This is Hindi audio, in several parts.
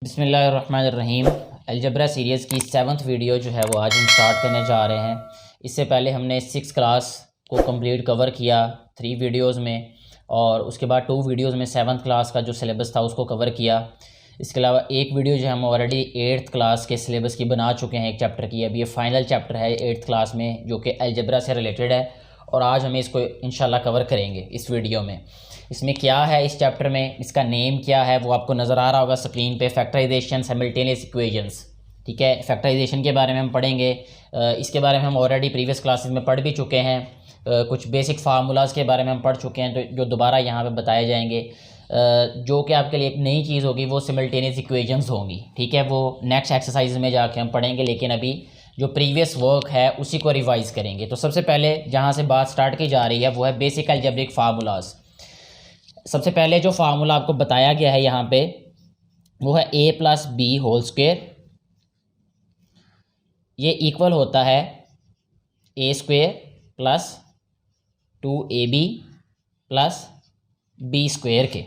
बिस्मिल्लाहिर्रहमानिर्रहीम। अलजबरा सीरीज़ की 7th वीडियो जो है वो आज हम स्टार्ट करने जा रहे हैं। इससे पहले हमने 6 क्लास को कंप्लीट कवर किया 3 वीडियोज़ में, और उसके बाद 2 वीडियोज़ में 7th क्लास का जो सिलेबस था उसको कवर किया। इसके अलावा एक वीडियो जो हम ऑलरेडी 8th क्लास के सिलेबस की बना चुके हैं, एक चैप्टर की। अभी ये फाइनल चैप्टर है 8th क्लास में जो कि अलजबरा से रिलेटेड है, और आज हम इसको इंशाल्लाह कवर करेंगे इस वीडियो में। इसमें क्या है, इस चैप्टर में इसका नेम क्या है वो आपको नज़र आ रहा होगा स्क्रीन पे। फैक्टराइजेशन, सिमल्टेनियस इक्वेशंस, ठीक है। फैक्टराइजेशन के बारे में हम पढ़ेंगे। इसके बारे में हम ऑलरेडी प्रीवियस क्लासेस में पढ़ भी चुके हैं। कुछ बेसिक फार्मूलाज के बारे में हम पढ़ चुके हैं, तो जो दोबारा यहाँ पे बताए जाएंगे। जो कि आपके लिए एक नई चीज़ होगी वो सिमल्टेनियस इक्वेशंस होंगी, ठीक है। वो नेक्स्ट एक्सरसाइज में जाके हम पढ़ेंगे, लेकिन अभी जो प्रीवियस वर्क है उसी को रिवाइज़ करेंगे। तो सबसे पहले जहाँ से बात स्टार्ट की जा रही है वो है बेसिक अलजेब्रिक फार्मूलाज। सबसे पहले जो फार्मूला आपको बताया गया है यहाँ पे वो है a plus B whole square. ये इक्वल होता है a square plus 2ab plus b square के।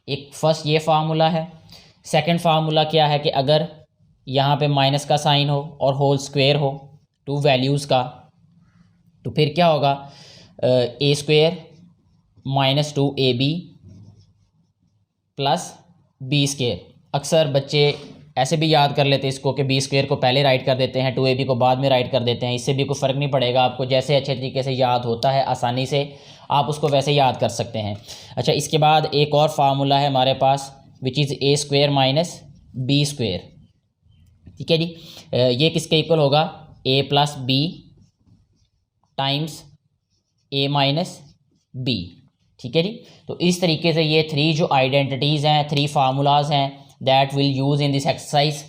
एक फर्स्ट ये फार्मूला है। सेकंड फार्मूला क्या है कि अगर यहाँ पे माइनस का साइन हो और होल स्क्वेयर हो 2 वैल्यूज़ का, तो फिर क्या होगा, a square minus 2ab plus B square. अक्सर बच्चे ऐसे भी याद कर लेते हैं इसको कि बी स्क्वेयर को पहले राइट कर देते हैं, 2ab को बाद में राइट कर देते हैं। इससे भी कोई फ़र्क नहीं पड़ेगा, आपको जैसे अच्छे तरीके से याद होता है आसानी से आप उसको वैसे याद कर सकते हैं। अच्छा, इसके बाद एक और फार्मूला है हमारे पास which is a square minus B square, ठीक है जी। ये किसके इक्वल होगा, a plus B times a minus B, ठीक है जी। तो इस तरीके से ये 3 जो आइडेंटिटीज़ हैं, 3 फार्मूलाज हैं that will use in this exercise.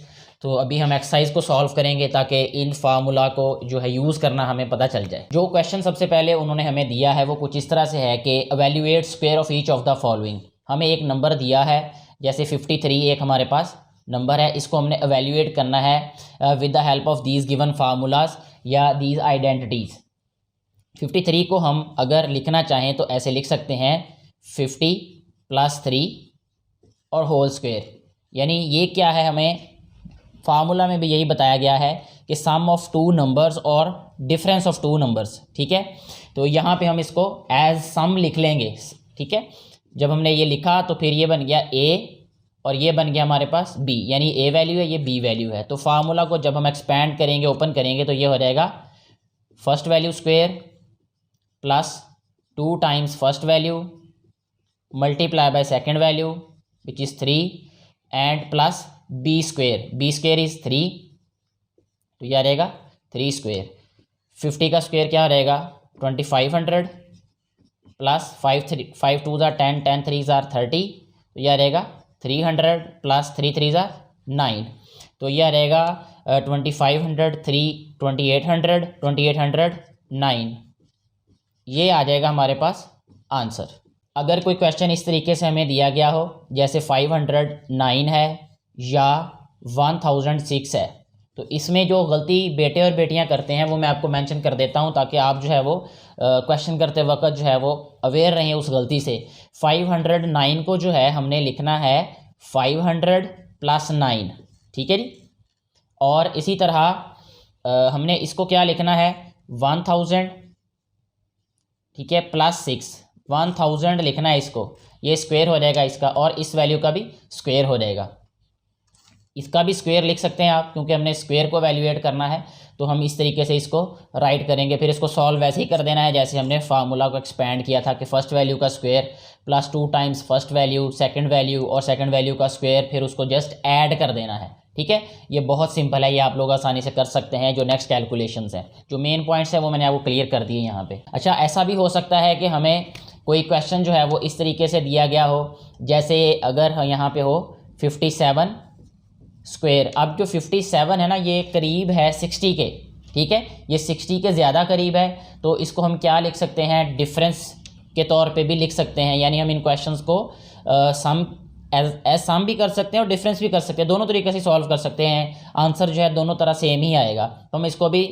तो अभी हम एक्सरसाइज को सॉल्व करेंगे ताकि इन फार्मूला को जो है यूज़ करना हमें पता चल जाए। जो क्वेश्चन सबसे पहले उन्होंने हमें दिया है वो कुछ इस तरह से है कि evaluate square of each of the following. हमें एक नंबर दिया है, जैसे 53 एक हमारे पास नंबर है, इसको हमने एवेल्यूएट करना है with the help of these given formulas या दीज आइडेंटिटीज़। 53 को हम अगर लिखना चाहें तो ऐसे लिख सकते हैं 50 प्लस 3 और होल स्क्वेयर। यानी ये क्या है, हमें फार्मूला में भी यही बताया गया है कि सम ऑफ 2 नंबर्स और डिफरेंस ऑफ 2 नंबर्स, ठीक है। तो यहाँ पे हम इसको एज सम लिख लेंगे, ठीक है। जब हमने ये लिखा तो फिर ये बन गया a और ये बन गया हमारे पास b, यानी a वैल्यू है, ये b वैल्यू है। तो फार्मूला को जब हम एक्सपैंड करेंगे, ओपन करेंगे, तो ये हो जाएगा first value square plus 2 times first value multiply by second value which is 3 and plus B square is 3, तो यह रहेगा 3 स्क्वेयर। 50 का स्क्वेयर क्या रहेगा 2500 प्लस 5 2 ज़ार 10, 10 3 ज़ार 30, तो यह रहेगा 300 प्लस 3 3 ज़ार 9, तो यह रहेगा 2500 3 2800 2800 9, ये आ जाएगा हमारे पास आंसर। अगर कोई क्वेश्चन इस तरीके से हमें दिया गया हो, जैसे 509 है या 1006 है, तो इसमें जो गलती बेटे और बेटियां करते हैं वो मैं आपको मेंशन कर देता हूं, ताकि आप जो है वो क्वेश्चन करते वक्त जो है वो अवेयर रहें उस गलती से। 509 को जो है हमने लिखना है 500 प्लस 9, ठीक है जी। और इसी तरह हमने इसको क्या लिखना है 1000, ठीक है, प्लस 6, 1000 लिखना है इसको, ये स्क्वायर हो जाएगा इसका, और इस वैल्यू का भी स्क्वायर हो जाएगा। इसका भी स्क्वायर लिख सकते हैं आप, क्योंकि हमने स्क्वायर को वैल्यूएट करना है, तो हम इस तरीके से इसको राइट करेंगे। फिर इसको सॉल्व वैसे ही कर देना है जैसे हमने फार्मूला को एक्सपैंड किया था कि फर्स्ट वैल्यू का square plus 2 times first value second value और सेकंड वैल्यू का स्क्वायर, फिर उसको जस्ट ऐड कर देना है, ठीक है। ये बहुत सिंपल है, ये आप लोग आसानी से कर सकते हैं। जो नेक्स्ट कैलकुलेशंस हैं, जो मेन पॉइंट्स हैं वो मैंने आपको क्लियर कर दिए यहाँ पे। अच्छा, ऐसा भी हो सकता है कि हमें कोई क्वेश्चन जो है वो इस तरीके से दिया गया हो, जैसे अगर यहाँ पे हो 57 स्क्वायर। अब जो 57 है ना, ये करीब है 60 के, ठीक है, ये 60 के ज़्यादा करीब है, तो इसको हम क्या लिख सकते हैं, डिफरेंस के तौर पे भी लिख सकते हैं। यानी हम इन क्वेश्चंस को सम एज सम भी कर सकते हैं और डिफरेंस भी कर सकते हैं, दोनों तरीके से सॉल्व कर सकते हैं। आंसर जो है दोनों तरह सेम ही आएगा, तो हम इसको भी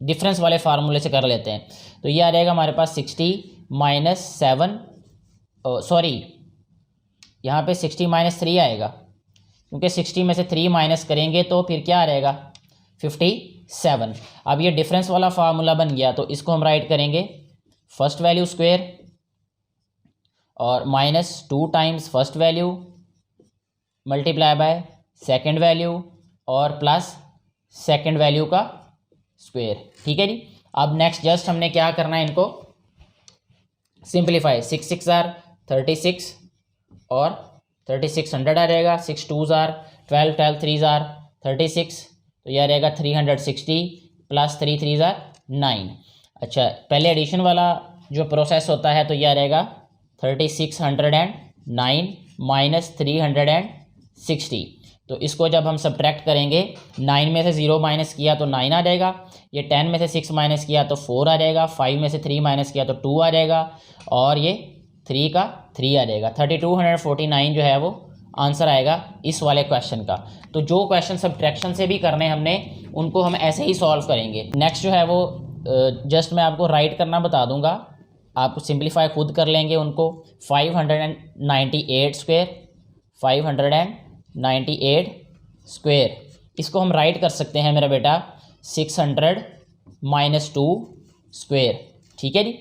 डिफरेंस वाले फार्मूले से कर लेते हैं। तो ये आ जाएगा हमारे पास 60 माइनस 7, सॉरी यहाँ पे 60 माइनस 3 आएगा, क्योंकि 60 में से 3 माइनस करेंगे तो फिर क्या रहेगा 57। अब ये डिफरेंस वाला फार्मूला बन गया, तो इसको हम राइट करेंगे फर्स्ट वैल्यू स्क्वायर और -2 times first value multiply by second value और प्लस सेकेंड वैल्यू का स्क्वायर। ठीक है जी। अब नेक्स्ट जस्ट हमने क्या करना है, इनको सिंप्लीफाई। 6 6 आर 36 और 3600 आ जाएगा। 6 2 आर 12 12 3 आर 36, तो यह रहेगा 360 प्लस 3 3 आर 9। अच्छा, पहले एडिशन वाला जो प्रोसेस होता है तो यह रहेगा 3609 माइनस 360। तो इसको जब हम सब्ट्रैक्ट करेंगे, 9 में से 0 माइनस किया तो 9 आ जाएगा, ये 10 में से 6 माइनस किया तो 4 आ जाएगा, 5 में से 3 माइनस किया तो 2 आ जाएगा और ये 3 का 3 आ जाएगा। 3249 जो है वो आंसर आएगा इस वाले क्वेश्चन का। तो जो क्वेश्चन सब्ट्रैक्शन से भी करने हमने, उनको हम ऐसे ही सॉल्व करेंगे। नेक्स्ट जो है वो जस्ट मैं आपको राइट करना बता दूंगा, आप सिंप्लीफाई खुद कर लेंगे उनको। 598 स्क्वायर 598 स्क्वायर, इसको हम राइट कर सकते हैं मेरा बेटा 600 - 2 स्क्वायर। ठीक है जी।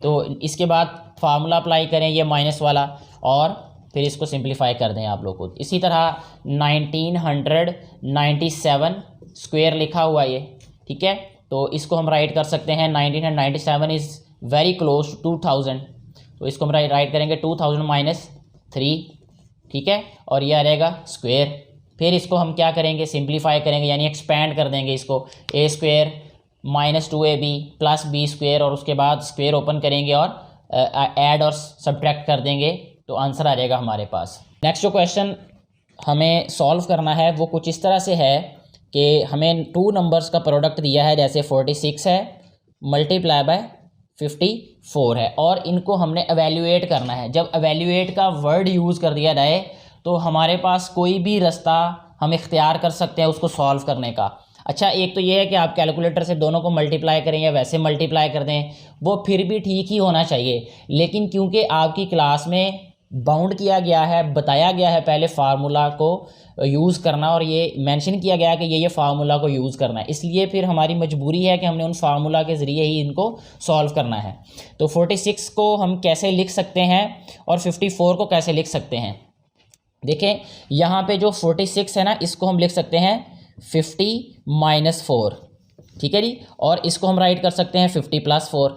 तो इसके बाद फार्मूला अप्लाई करें ये माइनस वाला और फिर इसको सिंप्लीफाई कर दें आप लोग को। इसी तरह 1997 स्क्वायर लिखा हुआ ये, ठीक है, तो इसको हम राइट कर सकते हैं 1997 इज़ वेरी क्लोज टू 2000, तो इसको हम राइट करेंगे 2000 - 3, ठीक है, और यह रहेगा स्क्वायर। फिर इसको हम क्या करेंगे, सिंप्लीफाई करेंगे, यानी एक्सपैंड कर देंगे इसको। a square -2ab plus b square, और उसके बाद स्क्वायर ओपन करेंगे और ऐड और सब्ट्रैक्ट कर देंगे, तो आंसर आ जाएगा हमारे पास। नेक्स्ट जो क्वेश्चन हमें सॉल्व करना है वो कुछ इस तरह से है कि हमें 2 नंबर्स का प्रोडक्ट दिया है, जैसे 46 है मल्टीप्लाई बाय 54 है, और इनको हमने एवेल्यूएट करना है। जब एवेल्यूएट का वर्ड यूज़ कर दिया जाए तो हमारे पास कोई भी रास्ता हम इख्तियार कर सकते हैं उसको सॉल्व करने का। अच्छा, एक तो ये है कि आप कैलकुलेटर से दोनों को मल्टीप्लाई करें या वैसे मल्टीप्लाई कर दें, वो फिर भी ठीक ही होना चाहिए। लेकिन क्योंकि आपकी क्लास में बाउंड किया गया है, बताया गया है पहले फार्मूला को यूज़ करना, और ये मेंशन किया गया है कि ये फार्मूला को यूज़ करना है, इसलिए फिर हमारी मजबूरी है कि हमने उन फार्मूला के ज़रिए ही इनको सॉल्व करना है। तो 46 को हम कैसे लिख सकते हैं और 54 को कैसे लिख सकते हैं, देखें यहाँ पे जो 46 है ना, इसको हम लिख सकते हैं 50 - 4, ठीक है जी, और इसको हम राइट कर सकते हैं 50 + 4,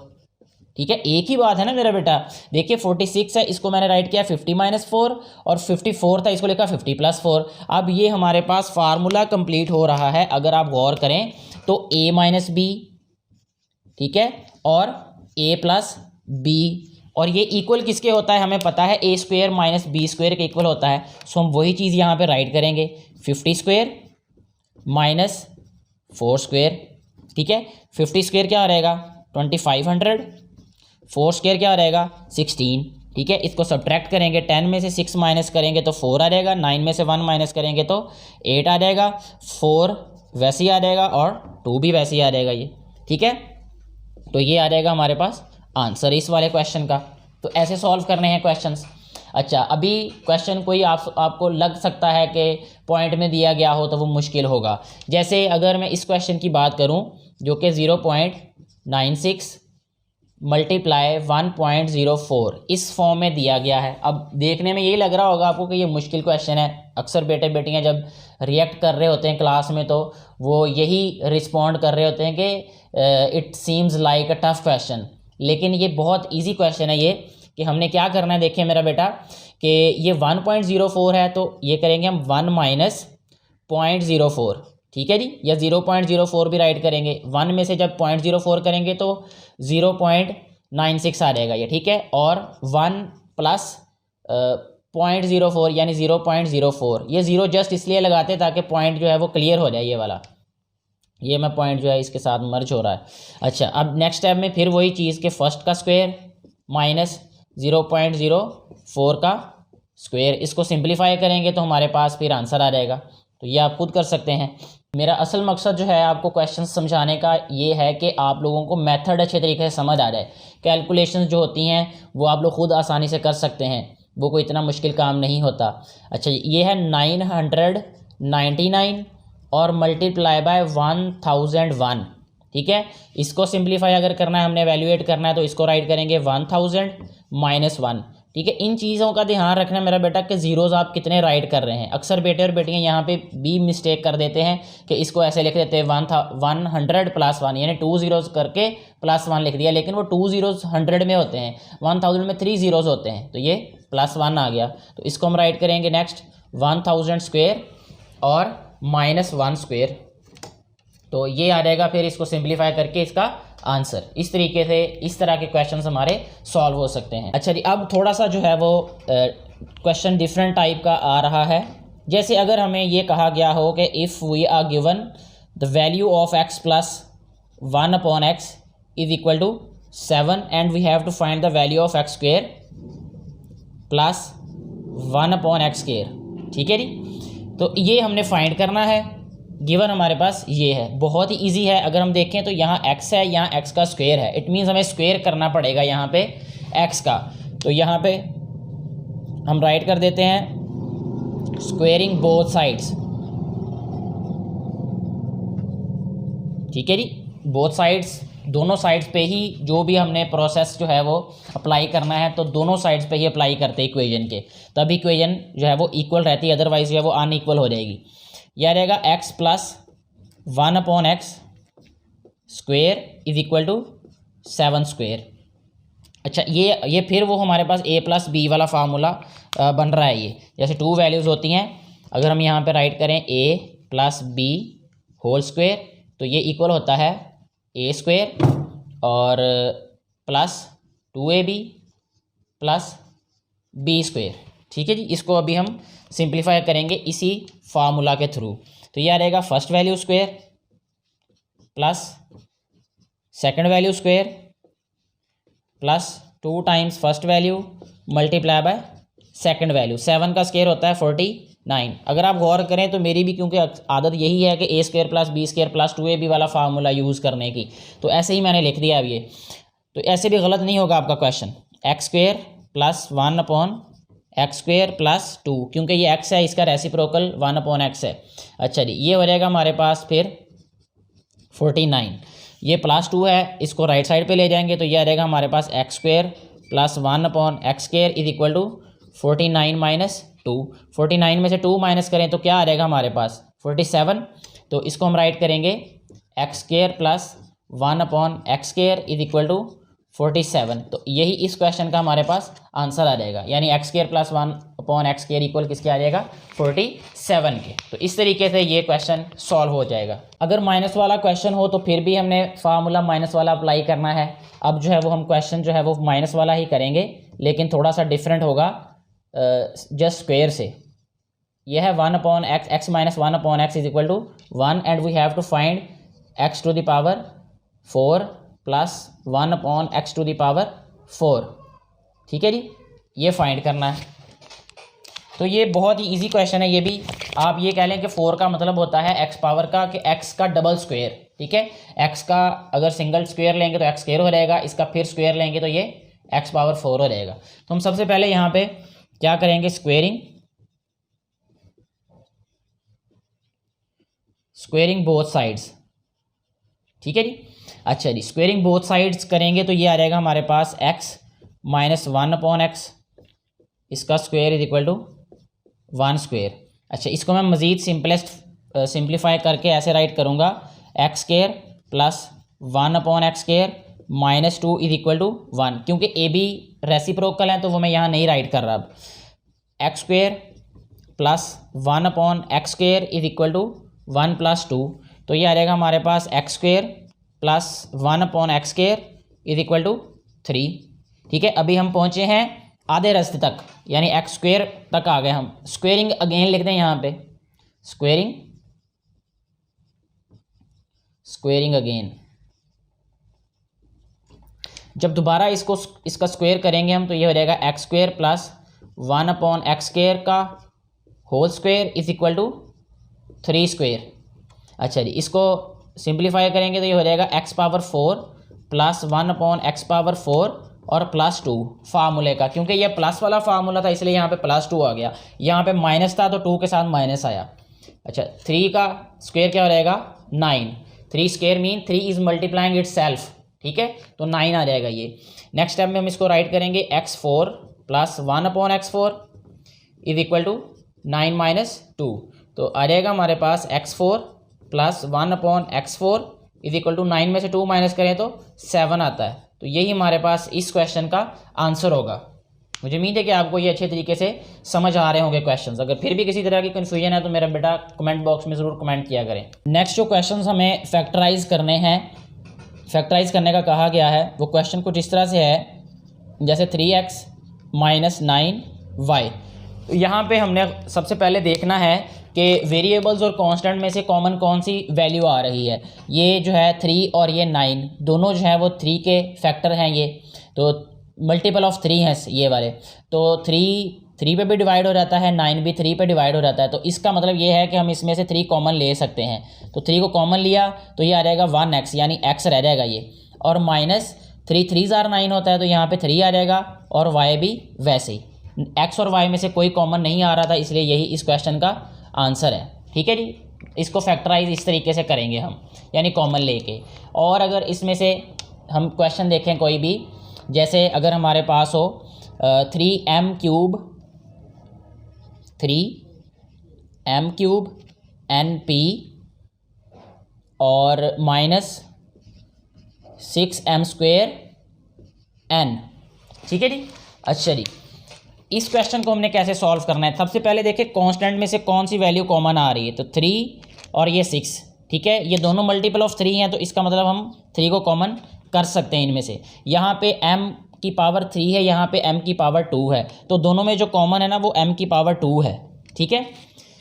ठीक है, एक ही बात है ना मेरा बेटा। देखिए 46 है, इसको मैंने राइट किया 50 - 4, और 54 था, इसको लिखा 50 + 4। अब ये हमारे पास फार्मूला कंप्लीट हो रहा है। अगर आप गौर करें तो a - b, ठीक है, और a + b, और ये इक्वल किसके होता है हमें पता है, a स्क्वायर - b स्क्वायर के इक्वल होता है। सो हम वही चीज़ यहाँ पे राइट करेंगे 50 स्क्वायर - 4 स्क्वायर, ठीक है। 50 स्क्वायर क्या रहेगा 2500, 4 स्क्वायर क्या रहेगा 16, ठीक है। इसको सब्ट्रैक्ट करेंगे, 10 में से 6 माइनस करेंगे तो 4 आ जाएगा, 9 में से 1 माइनस करेंगे तो 8 आ जाएगा, 4 वैसे ही आ जाएगा और 2 भी वैसे ही आ जाएगा ये, ठीक है। तो ये आ जाएगा हमारे पास आंसर इस वाले क्वेश्चन का। तो ऐसे सॉल्व करने हैं क्वेश्चंस। अच्छा, अभी क्वेश्चन कोई आपको लग सकता है कि पॉइंट में दिया गया हो तो वो मुश्किल होगा। जैसे अगर मैं इस क्वेश्चन की बात करूं जो कि 0.96 मल्टीप्लाई 1.04 इस फॉर्म में दिया गया है। अब देखने में यही लग रहा होगा आपको कि ये मुश्किल क्वेश्चन है। अक्सर बेटे बेटियां जब रिएक्ट कर रहे होते हैं क्लास में तो वो यही रिस्पॉन्ड कर रहे होते हैं कि it seems like a tough question, लेकिन ये बहुत ईजी क्वेश्चन है। ये कि हमने क्या करना है, देखिए मेरा बेटा, कि ये 1.04 है तो ये करेंगे हम 1 - 0.04, ठीक है जी, या 0.04 भी राइट करेंगे। 1 में से जब 0.04 करेंगे तो 0.96 आ जाएगा ये, ठीक है, और 1 + 0.04 यानी 0.04। ये 0 जस्ट इसलिए लगाते ताकि पॉइंट जो है वो क्लियर हो जाए, ये वाला, ये मैं पॉइंट जो है इसके साथ मर्ज हो रहा है। अच्छा, अब नेक्स्ट स्टेप में फिर वही चीज़ के फर्स्ट का स्क्वायर माइनस 0.04 का स्क्वायर, इसको सिंप्लीफाई करेंगे तो हमारे पास फिर आंसर आ जाएगा। तो ये आप खुद कर सकते हैं। मेरा असल मकसद जो है आपको क्वेश्चन समझाने का ये है कि आप लोगों को मेथड अच्छे तरीके से समझ आ जाए। कैलकुलेशंस जो होती हैं वो आप लोग खुद आसानी से कर सकते हैं। वो कोई इतना मुश्किल काम नहीं होता। अच्छा ये है 999 और मल्टीप्लाई बाय 1001, ठीक है। इसको सिंप्लीफाई अगर करना है, हमने वैल्यूएट करना है, तो इसको राइट करेंगे 1000 माइनस 1, ठीक है। इन चीज़ों का ध्यान रखना मेरा बेटा कि ज़ीरोज़ आप कितने राइट कर रहे हैं। अक्सर बेटे और बेटियां यहाँ पे भी मिस्टेक कर देते हैं कि इसको ऐसे लिख देते हैं 100 प्लस 1, यानी 2 ज़ीरोज़ करके प्लस 1 लिख दिया, लेकिन वो 2 ज़ीरोज़ 100 में होते हैं, 1000 में 3 ज़ीरोज़ होते हैं, तो ये प्लस 1 आ गया। तो इसको हम राइट करेंगे नेक्स्ट 1000 स्क्वेयर और माइनस 1 स्क्वेयर, तो ये आ जाएगा फिर इसको सिंप्लीफाई करके इसका आंसर। इस तरीके से इस तरह के क्वेश्चंस हमारे सॉल्व हो सकते हैं। अच्छा जी, अब थोड़ा सा जो है वो क्वेश्चन डिफरेंट टाइप का आ रहा है। जैसे अगर हमें ये कहा गया हो कि if we are given the value of x plus 1 upon x is equal to 7 and we have to find the value of x square plus 1 upon x square, ठीक है जी। तो ये हमने फाइंड करना है, गिवन हमारे पास ये है, बहुत ही इजी है। अगर हम देखें तो यहाँ x है, यहाँ x का स्क्वायर है, इट मीन्स हमें स्क्वायर करना पड़ेगा यहाँ पे x का। तो यहाँ पे हम राइट कर देते हैं स्क्वेयरिंग बोथ साइड्स, ठीक है जी। बोथ साइड्स, दोनों साइड्स पे ही जो भी हमने प्रोसेस जो है वो अप्लाई करना है, तो दोनों साइड्स पे ही अप्लाई करते हैं इक्वेशन के, तब इक्वेशन जो है वो इक्वल रहती है, अदरवाइज जो है वो अनइक्वल हो जाएगी। यह रहेगा x plus 1 upon X square is equal to 7 square. अच्छा ये फिर वो हमारे पास a प्लस बी वाला फार्मूला बन रहा है। ये जैसे 2 वैल्यूज़ होती हैं, अगर हम यहाँ पे राइट करें a plus B whole square, तो ये इक्वल होता है a स्क्वेयर और plus 2ab plus B square, ठीक है जी। इसको अभी हम सिंप्लीफाई करेंगे इसी फार्मूला के थ्रू। तो यह रहेगा first value square plus second value square plus 2 times first value multiply by second value. 7 का स्क्वायर होता है 49। अगर आप गौर करें तो मेरी भी क्योंकि आदत यही है कि a square plus B square plus 2ab वाला फार्मूला यूज़ करने की, तो ऐसे ही मैंने लिख दिया अब ये। तो ऐसे भी गलत नहीं होगा आपका question. X square plus 1 upon X square plus 2, क्योंकि ये x है, इसका रेसिप्रोकल 1 अपॉन एक्स है। अच्छा जी, ये हो जाएगा हमारे पास फिर 49, ये प्लस 2 है, इसको राइट साइड पे ले जाएंगे तो ये आ जाएगा हमारे पास X square plus 1 upon X square is equal to 49 minus 2। 49 में से 2 माइनस करें तो क्या आ जाएगा हमारे पास 47। तो इसको हम राइट करेंगे X square plus 1 upon X square is equal to 47। तो यही इस क्वेश्चन का हमारे पास आंसर आ जाएगा, यानी x square plus 1 upon X square equal किसके आ जाएगा 47 के। तो इस तरीके से ये क्वेश्चन सॉल्व हो जाएगा। अगर माइनस वाला क्वेश्चन हो तो फिर भी हमने फार्मूला माइनस वाला अप्लाई करना है। अब जो है वो हम क्वेश्चन जो है वो माइनस वाला ही करेंगे, लेकिन थोड़ा सा डिफरेंट होगा जस्ट स्क्वेयर से। यह है 1 upon X, X minus 1 upon X is equal to 1 and we have to find X to the power 4 plus 1 upon X to the power 4, ठीक है जी, ये फाइंड करना है। तो ये बहुत ही इजी क्वेश्चन है। ये भी आप ये कह लें कि 4 का मतलब होता है एक्स पावर का कि एक्स का डबल स्क्वायर, ठीक है। एक्स का अगर सिंगल स्क्वायर लेंगे तो एक्स स्क्वायर हो जाएगा, इसका फिर स्क्वायर लेंगे तो ये एक्स पावर 4 हो जाएगा। तो हम सबसे पहले यहाँ पे क्या करेंगे, स्क्वेयरिंग बोथ साइड्स, ठीक है जी। अच्छा जी, स्क्वेयरिंग बोथ साइड्स करेंगे तो ये आ जाएगा हमारे पास x माइनस 1 अपॉन एक्स, इसका square is equal to 1 square. अच्छा, इसको मैं मज़ीद सिंप्लीफाई करके ऐसे राइट करूँगा x square plus 1 upon x square minus 2 is equal to 1, क्योंकि ए बी रेसिप्रोकल है तो वो मैं यहाँ नहीं राइट कर रहा। अब X square plus 1 upon x square is equal to 1 plus 2, तो ये आ जाएगा हमारे पास X square plus 1 upon x square is equal to 3, ठीक है। अभी हम पहुँचे हैं आधे रास्ते तक, यानी एक्स स्क्वायर तक आ गए हम। स्क्वेयरिंग अगेन लिख दें यहाँ पे, स्क्वेयरिंग अगेन। जब दोबारा इसका स्क्वायर करेंगे हम तो ये हो जाएगा X square plus 1 upon x square का whole square is equal to 3 square. अच्छा जी, इसको सिंप्लीफाई करेंगे तो ये हो जाएगा X power 4 plus 1 upon X power 4 और +2 फार्मूले का, क्योंकि ये प्लस वाला फार्मूला था इसलिए यहाँ पे +2 आ गया, यहाँ पे माइनस था तो 2 के साथ माइनस आया। अच्छा 3 का स्क्वायर क्या हो जाएगा 9, 3 square mean 3 is multiplying it self, ठीक है, तो 9 आ जाएगा ये। नेक्स्ट स्टेप में हम इसको राइट करेंगे x4 + 1/x4 is equal to 9 - 2, तो आ जाएगा हमारे पास x4 + 1/x4 is equal to 9 में से 2 माइनस करें तो 7 आता है। तो यही हमारे पास इस क्वेश्चन का आंसर होगा। मुझे उम्मीद है कि आपको ये अच्छे तरीके से समझ आ रहे होंगे क्वेश्चंस। अगर फिर भी किसी तरह की कन्फ्यूजन है तो मेरा बेटा कमेंट बॉक्स में ज़रूर कमेंट किया करें। नेक्स्ट जो क्वेश्चंस हमें फैक्टराइज करने हैं, फैक्टराइज करने का कहा गया है, वो क्वेश्चन कुछ इस तरह से है, जैसे 3x - 9y। तो यहाँ पे हमने सबसे पहले देखना है कि वेरिएबल्स और कांस्टेंट में से कॉमन कौन सी वैल्यू आ रही है। ये जो है 3 और ये 9 दोनों जो है वो 3 के फैक्टर हैं, ये तो मल्टीपल ऑफ 3 हैं ये वाले, तो 3 पे भी डिवाइड हो जाता है, 9 भी 3 पे डिवाइड हो जाता है। तो इसका मतलब ये है कि हम इसमें से 3 कॉमन ले सकते हैं, तो 3 को कॉमन लिया तो ये आ जाएगा 1x, यानी x रह जाएगा ये, और -3 3 * 9 होता है तो यहाँ पे 3 आ जाएगा, और y भी वैसे ही, x और y में से कोई कॉमन नहीं आ रहा था, इसलिए यही इस क्वेश्चन का आंसर है। ठीक है जी, इसको फैक्टराइज इस तरीके से करेंगे हम, यानी कॉमन लेके। और अगर इसमें से हम क्वेश्चन देखें कोई भी, जैसे अगर हमारे पास हो 3m³ NP और -6m² N, ठीक है जी। अच्छा जी, इस क्वेश्चन को हमने कैसे सॉल्व करना है, सबसे पहले देखें कांस्टेंट में से कौन सी वैल्यू कॉमन आ रही है, तो 3 और ये 6, ठीक है, ये दोनों मल्टीपल ऑफ 3 हैं, तो इसका मतलब हम 3 को कॉमन कर सकते हैं इनमें से। यहाँ पे m की पावर 3 है, यहाँ पे m की पावर 2 है, तो दोनों में जो कॉमन है ना वो m की पावर 2 है, ठीक है,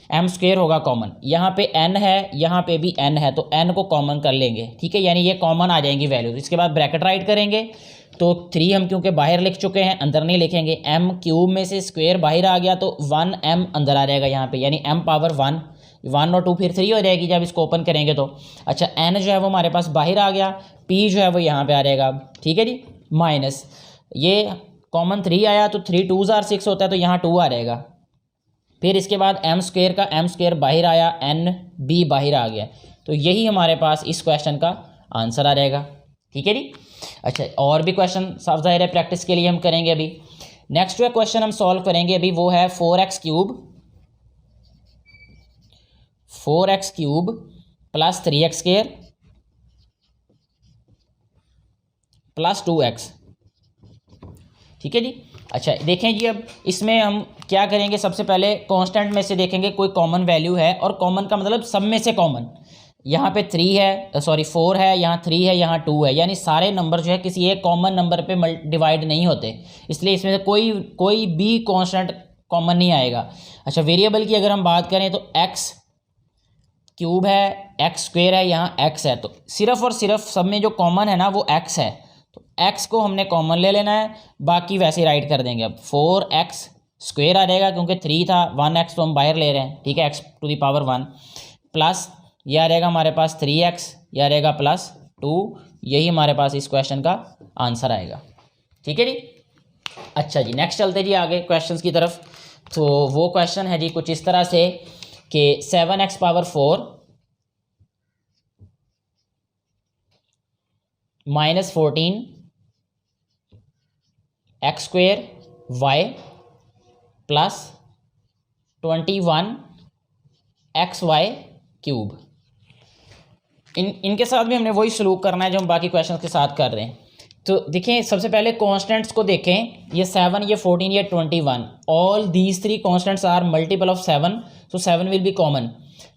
m² होगा कॉमन। यहाँ पे n है, यहाँ पे भी n है, तो n को कॉमन कर लेंगे, ठीक है, यानी ये कॉमन आ जाएंगी वैल्यूज। इसके बाद ब्रैकेट राइट करेंगे, तो 3 हम क्योंकि बाहर लिख चुके हैं अंदर नहीं लिखेंगे, m³ में से स्क्वायर बाहर आ गया तो 1m अंदर आ जाएगा यहाँ पे, यानी m पावर 1 और 2 फिर 3 हो जाएगी जब इसको ओपन करेंगे तो। अच्छा n जो है वो हमारे पास बाहर आ गया, p जो है वो यहाँ पे आ जाएगा, ठीक है जी, माइनस ये कॉमन 3 आया तो 3 2 * 6 होता है, तो यहाँ 2 आ जाएगा। फिर इसके बाद m² का m² बाहर आया, n भी बाहर आ गया, तो यही हमारे पास इस क्वेश्चन का आंसर आ जाएगा, ठीक है जी। अच्छा, और भी क्वेश्चन साफ ज़ाहिर है प्रैक्टिस के लिए हम करेंगे अभी। नेक्स्ट जो क्वेश्चन हम सॉल्व करेंगे अभी वो है 4x³ + 3x² + 2x, ठीक है जी। अच्छा देखें जी, अब इसमें हम क्या करेंगे, सबसे पहले कांस्टेंट में से देखेंगे कोई कॉमन वैल्यू है, और कॉमन का मतलब सब में से कॉमन। यहाँ पे 3 है, सॉरी 4 है, यहाँ 3 है, यहाँ 2 है, यानी सारे नंबर जो है किसी एक कॉमन नंबर पे डिवाइड नहीं होते, इसलिए इसमें से कोई भी कांस्टेंट कॉमन नहीं आएगा। अच्छा वेरिएबल की अगर हम बात करें तो x³ है, x² है, यहाँ x है, तो सिर्फ और सिर्फ सब में जो कॉमन है ना वो x है, तो x को हमने कॉमन ले लेना है, बाकी वैसे राइट कर देंगे। अब 4x² आ जाएगा क्योंकि 3 था, 1x तो हम बाहर ले रहे हैं, ठीक है, x⁴ प्लस ये आ जाएगा हमारे पास 3x, ये आ जाएगा +2, यही हमारे पास इस क्वेश्चन का आंसर आएगा, ठीक है जी। अच्छा जी, नेक्स्ट चलते जी आगे क्वेश्चंस की तरफ। तो वो क्वेश्चन है जी कुछ इस तरह से कि 7x⁴ -14 x² y + 21 xy³ इनके साथ भी हमने वही सलूक करना है जो हम बाकी क्वेश्चन के साथ कर रहे हैं। तो देखें सबसे पहले कांस्टेंट्स को देखें, ये 7, ये 14, ये 21, all these 3 constants are multiple of 7, so 7 will be common.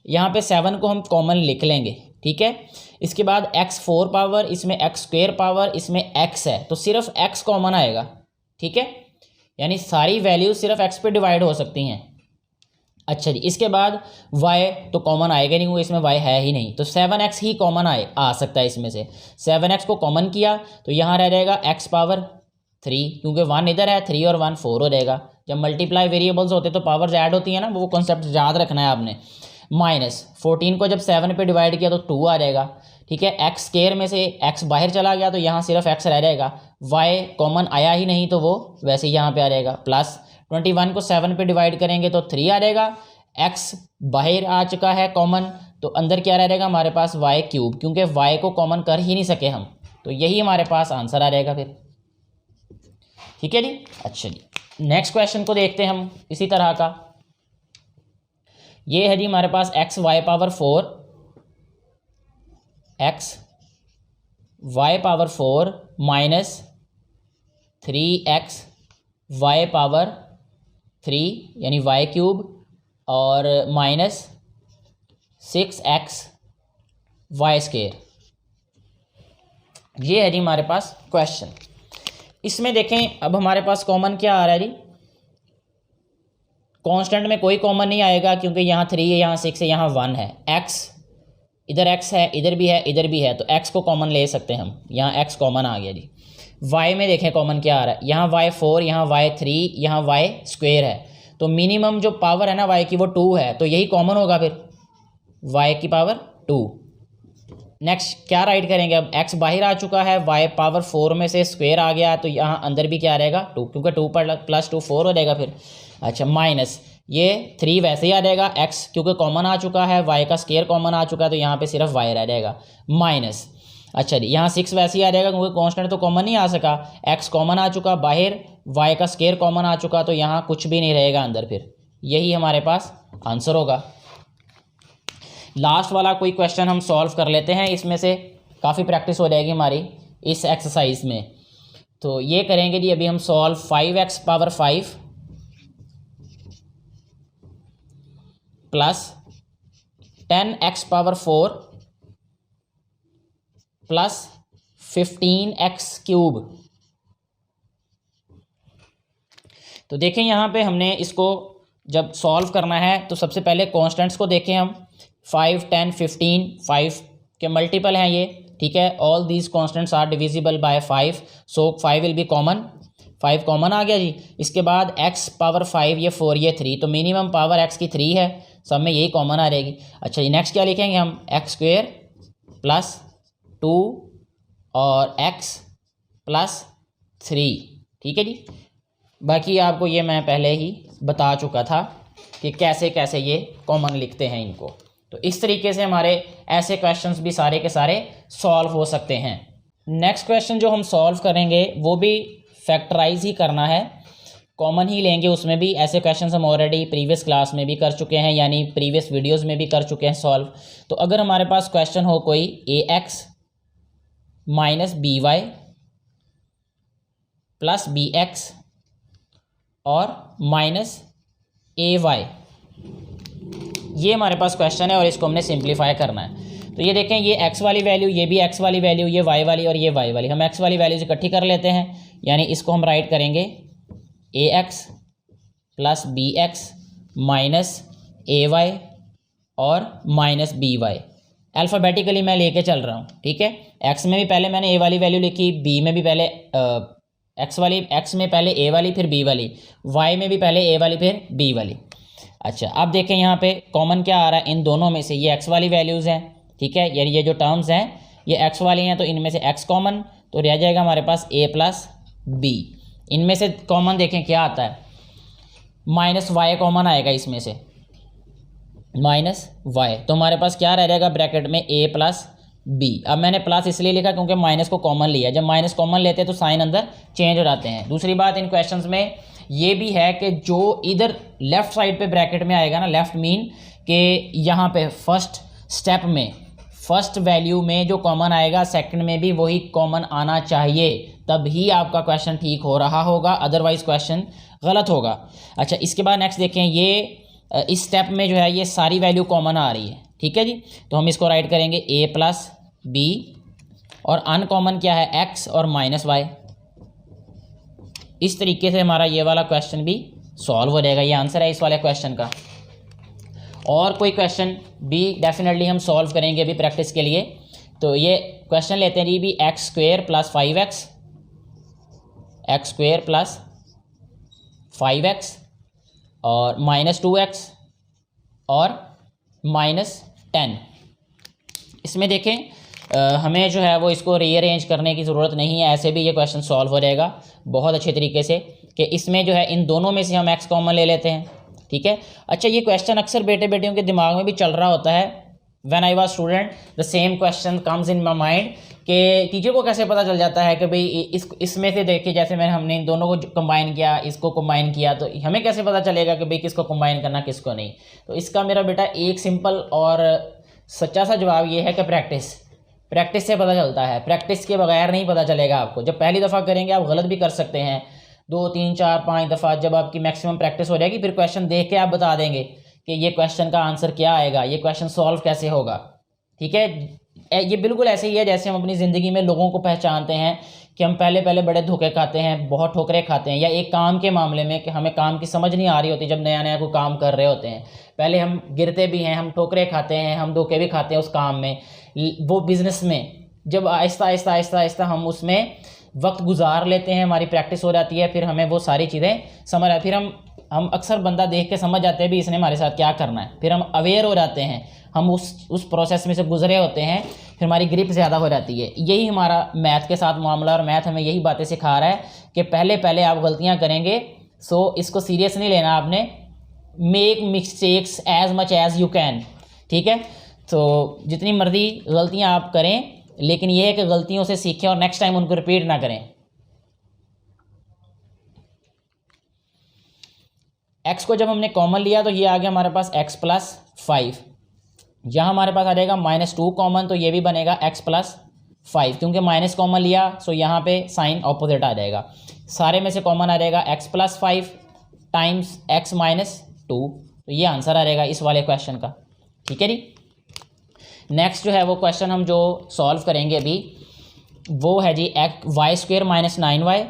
यहाँ पे 7 को हम कॉमन लिख लेंगे, ठीक है। इसके बाद x4 पावर, इसमें x² पावर, इसमें x है, तो सिर्फ x कॉमन आएगा, ठीक है, यानी सारी वैल्यूज सिर्फ x पे डिवाइड हो सकती हैं। अच्छा जी, इसके बाद y तो कॉमन आएगा नहीं, वो इसमें y है ही नहीं, तो 7x ही कॉमन आ सकता है इसमें से। 7x को कॉमन किया तो यहाँ रह जाएगा x⁴, क्योंकि 1 इधर है, 3 और 1 4 हो जाएगा। जब मल्टीप्लाई वेरिएबल्स होते तो पावर्स ऐड होती है ना, वो कॉन्सेप्ट याद रखना है आपने। -14 को जब 7 पे डिवाइड किया तो 2 आ जाएगा, ठीक है। एक्स स्क्वायर में से एक्स बाहर चला गया तो यहाँ सिर्फ एक्स रह जाएगा, वाई कॉमन आया ही नहीं तो वो वैसे ही यहाँ पे आ जाएगा। प्लस 21 को 7 पे डिवाइड करेंगे तो 3 आ जाएगा, एक्स बाहर आ चुका है कॉमन, तो अंदर क्या रह जाएगा हमारे पास वाई क्यूब, क्योंकि वाई को कॉमन कर ही नहीं सके हम, तो यही हमारे पास आंसर आ जाएगा फिर। ठीक है जी। अच्छा जी, नेक्स्ट क्वेश्चन को देखते हैं हम इसी तरह का। ये है जी हमारे पास X Y power 4, X Y power 4 minus 3x Y power 3 यानी वाई क्यूब और माइनस 6x वाई स्क्वायर। ये है जी हमारे पास क्वेश्चन। इसमें देखें अब हमारे पास कॉमन क्या आ रहा है जी, कांस्टेंट में कोई कॉमन नहीं आएगा क्योंकि यहाँ 3 है, यहाँ 6 है, यहाँ 1 है। x इधर x है, इधर भी है, इधर भी है, तो x को कॉमन ले सकते हैं हम, यहाँ x कॉमन आ गया जी। y में देखें कॉमन क्या आ रहा है, यहाँ y4, यहाँ y3, यहाँ y स्क्वायर है, तो मिनिमम जो पावर है ना y की वो 2 है, तो यही कॉमन होगा फिर y की पावर 2। नेक्स्ट क्या राइट करेंगे, अब x बाहर आ चुका है, y पावर 4 में से स्क्वायर आ गया, तो यहाँ अंदर भी क्या रहेगा 2, क्योंकि 2 प्लस 2 4 हो जाएगा फिर। अच्छा, माइनस ये 3 वैसे ही आ जाएगा, x क्योंकि कॉमन आ चुका है, y का स्क्वायर कॉमन आ चुका है, तो यहाँ पे सिर्फ y रह जाएगा माइनस। अच्छा जी, यहाँ 6 वैसे ही आ जाएगा क्योंकि कांस्टेंट तो कॉमन नहीं आ सका, x कॉमन आ चुका बाहर, y का स्क्वायर कॉमन आ चुका, तो यहाँ कुछ भी नहीं रहेगा अंदर, फिर यही हमारे पास आंसर होगा। लास्ट वाला कोई क्वेश्चन हम सॉल्व कर लेते हैं, इसमें से काफ़ी प्रैक्टिस हो जाएगी हमारी इस एक्सरसाइज में। तो ये करेंगे जी अभी हम solve 5x power 5 plus 10x power 4 plus 15x cube. तो देखें यहाँ पे हमने इसको जब सॉल्व करना है तो सबसे पहले कॉन्स्टेंट्स को देखें हम, 5 10 15 5 के मल्टीपल हैं ये, ठीक है। All these constants are divisible by 5, so 5 will be common, 5 common आ गया जी। इसके बाद x पावर 5 ये 4 ये 3, तो मिनिमम पावर x की 3 है, सब में यही कॉमन आ रहेगी। अच्छा जी, नेक्स्ट क्या लिखेंगे हम, एक्स स्क्वायर प्लस 2 और x प्लस 3, ठीक है जी। बाकी आपको ये मैं पहले ही बता चुका था कि कैसे कैसे ये कॉमन लिखते हैं इनको, तो इस तरीके से हमारे ऐसे क्वेश्चंस भी सारे के सारे सॉल्व हो सकते हैं। नेक्स्ट क्वेश्चन जो हम सॉल्व करेंगे वो भी फैक्टराइज ही करना है, कॉमन ही लेंगे, उसमें भी ऐसे क्वेश्चंस हम ऑलरेडी प्रीवियस क्लास में भी कर चुके हैं, यानी प्रीवियस वीडियोस में भी कर चुके हैं सॉल्व। तो अगर हमारे पास क्वेश्चन हो कोई ax minus B y plus B x और माइनस ए वाई, ये हमारे पास क्वेश्चन है और इसको हमने सिंप्लीफाई करना है। तो ये देखें, ये x वाली वैल्यू, ये भी x वाली वैल्यू, ये y वाली और ये y वाली, हम x वाली वैल्यूज इकट्ठी कर लेते हैं, यानी इसको हम राइट करेंगे ax plus B X minus ए वाई और माइनस बी वाई। अल्फ़ाबेटिकली मैं लेके चल रहा हूँ, ठीक है। x में भी पहले मैंने a वाली वैल्यू लिखी, b में भी पहले x में पहले a वाली फिर b वाली, y में भी पहले a वाली फिर b वाली। अच्छा, अब देखें यहाँ पे कॉमन क्या आ रहा है इन दोनों में से, ये x वाली वैल्यूज़ हैं, ठीक है, यानी ये जो टर्म्स हैं ये x वाली हैं, तो इनमें से x कॉमन, तो रह जाएगा हमारे पास a प्लस बी। इनमें से कॉमन देखें क्या आता है, माइनस वाई कॉमन आएगा इसमें से, माइनस वाई, तो हमारे पास क्या रह जाएगा ब्रैकेट में a प्लस बी। अब मैंने प्लस इसलिए लिखा क्योंकि माइनस को कॉमन लिया, जब माइनस कॉमन लेते हैं तो साइन अंदर चेंज हो जाते हैं। दूसरी बात इन क्वेश्चंस में ये भी है कि जो इधर लेफ़्ट साइड पे ब्रैकेट में आएगा ना, लेफ़्ट मीन कि यहाँ पे फर्स्ट स्टेप में फर्स्ट वैल्यू में जो कॉमन आएगा सेकंड में भी वही कॉमन आना चाहिए, तभी आपका क्वेश्चन ठीक हो रहा होगा, अदरवाइज क्वेश्चन गलत होगा। अच्छा, इसके बाद नेक्स्ट देखें, ये इस स्टेप में जो है ये सारी वैल्यू कॉमन आ रही है, ठीक है जी, तो हम इसको राइट करेंगे a प्लस बी और अनकॉमन क्या है x और माइनस वाई। इस तरीके से हमारा ये वाला क्वेश्चन भी सॉल्व हो जाएगा, ये आंसर है इस वाले क्वेश्चन का। और कोई क्वेश्चन भी डेफिनेटली हम सॉल्व करेंगे अभी प्रैक्टिस के लिए। तो ये क्वेश्चन लेते हैं जी भी, x square plus 5x, x square plus 5x और माइनस 2x और माइनस 10। इसमें देखें हमें जो है वो इसको रीअरेंज करने की ज़रूरत नहीं है, ऐसे भी ये क्वेश्चन सॉल्व हो जाएगा बहुत अच्छे तरीके से कि इसमें जो है इन दोनों में से हम एक्स कॉमन ले लेते हैं, ठीक है। अच्छा, ये क्वेश्चन अक्सर बेटे बेटियों के दिमाग में भी चल रहा होता है। When I was student the same question comes in my mind कि टीचर को कैसे पता चल जाता है कि भाई इसमें से देखिए, जैसे हमने इन दोनों को कंबाइन किया, इसको कंबाइन किया, तो हमें कैसे पता चलेगा कि भाई किसको कंबाइन करना किसको नहीं। तो इसका मेरा बेटा एक सिंपल और सच्चा सा जवाब ये है कि प्रैक्टिस से पता चलता है। प्रैक्टिस के बगैर नहीं पता चलेगा आपको। जब पहली दफ़ा करेंगे आप गलत भी कर सकते हैं, 2 3 4 5 दफ़ा जब आपकी मैक्सिमम प्रैक्टिस हो जाएगी, फिर क्वेश्चन देख के आप बता देंगे कि ये क्वेश्चन का आंसर क्या आएगा, ये क्वेश्चन सॉल्व कैसे होगा, ठीक है। ये बिल्कुल ऐसे ही है जैसे हम अपनी ज़िंदगी में लोगों को पहचानते हैं कि हम पहले बड़े धोखे खाते हैं, बहुत ठोकरें खाते हैं, या एक काम के मामले में कि हमें काम की समझ नहीं आ रही होती, जब नया नया कोई काम कर रहे होते हैं, पहले हम गिरते भी हैं, हम ठोकरें खाते हैं, हम धोखे भी खाते हैं उस काम में। वो बिज़नेस में जब आहिस्ता आहिस्ता हम उसमें वक्त गुजार लेते हैं, हमारी प्रैक्टिस हो जाती है, फिर हमें वो सारी चीज़ें समझ आती, फिर हम अक्सर बंदा देख के समझ जाते हैं भी इसने हमारे साथ क्या करना है, फिर हम अवेयर हो जाते हैं, हम उस प्रोसेस में से गुजरे होते हैं, फिर हमारी ग्रिप ज़्यादा हो जाती है। यही हमारा मैथ के साथ मामला, और मैथ हमें यही बातें सिखा रहा है कि पहले आप गलतियाँ करेंगे, सो इसको सीरियस नहीं लेना आपने। Make mistakes as much as you can, ठीक है। तो जितनी मर्जी गलतियाँ आप करें, लेकिन यह है कि गलतियों से सीखें और नेक्स्ट टाइम उनको रिपीट ना करें। एक्स को जब हमने कॉमन लिया तो ये आ गया हमारे पास x प्लस 5, यहाँ हमारे पास आ जाएगा -2 कॉमन, तो ये भी बनेगा x प्लस 5, क्योंकि माइनस कॉमन लिया सो यहाँ पे साइन ऑपोजिट आ जाएगा। सारे में से कॉमन आ जाएगा x plus 5 times x minus 2, तो ये आंसर आ जाएगा इस वाले क्वेश्चन का, ठीक है जी। नेक्स्ट जो है वो क्वेश्चन हम जो सॉल्व करेंगे अभी वो है जी Y square minus 9y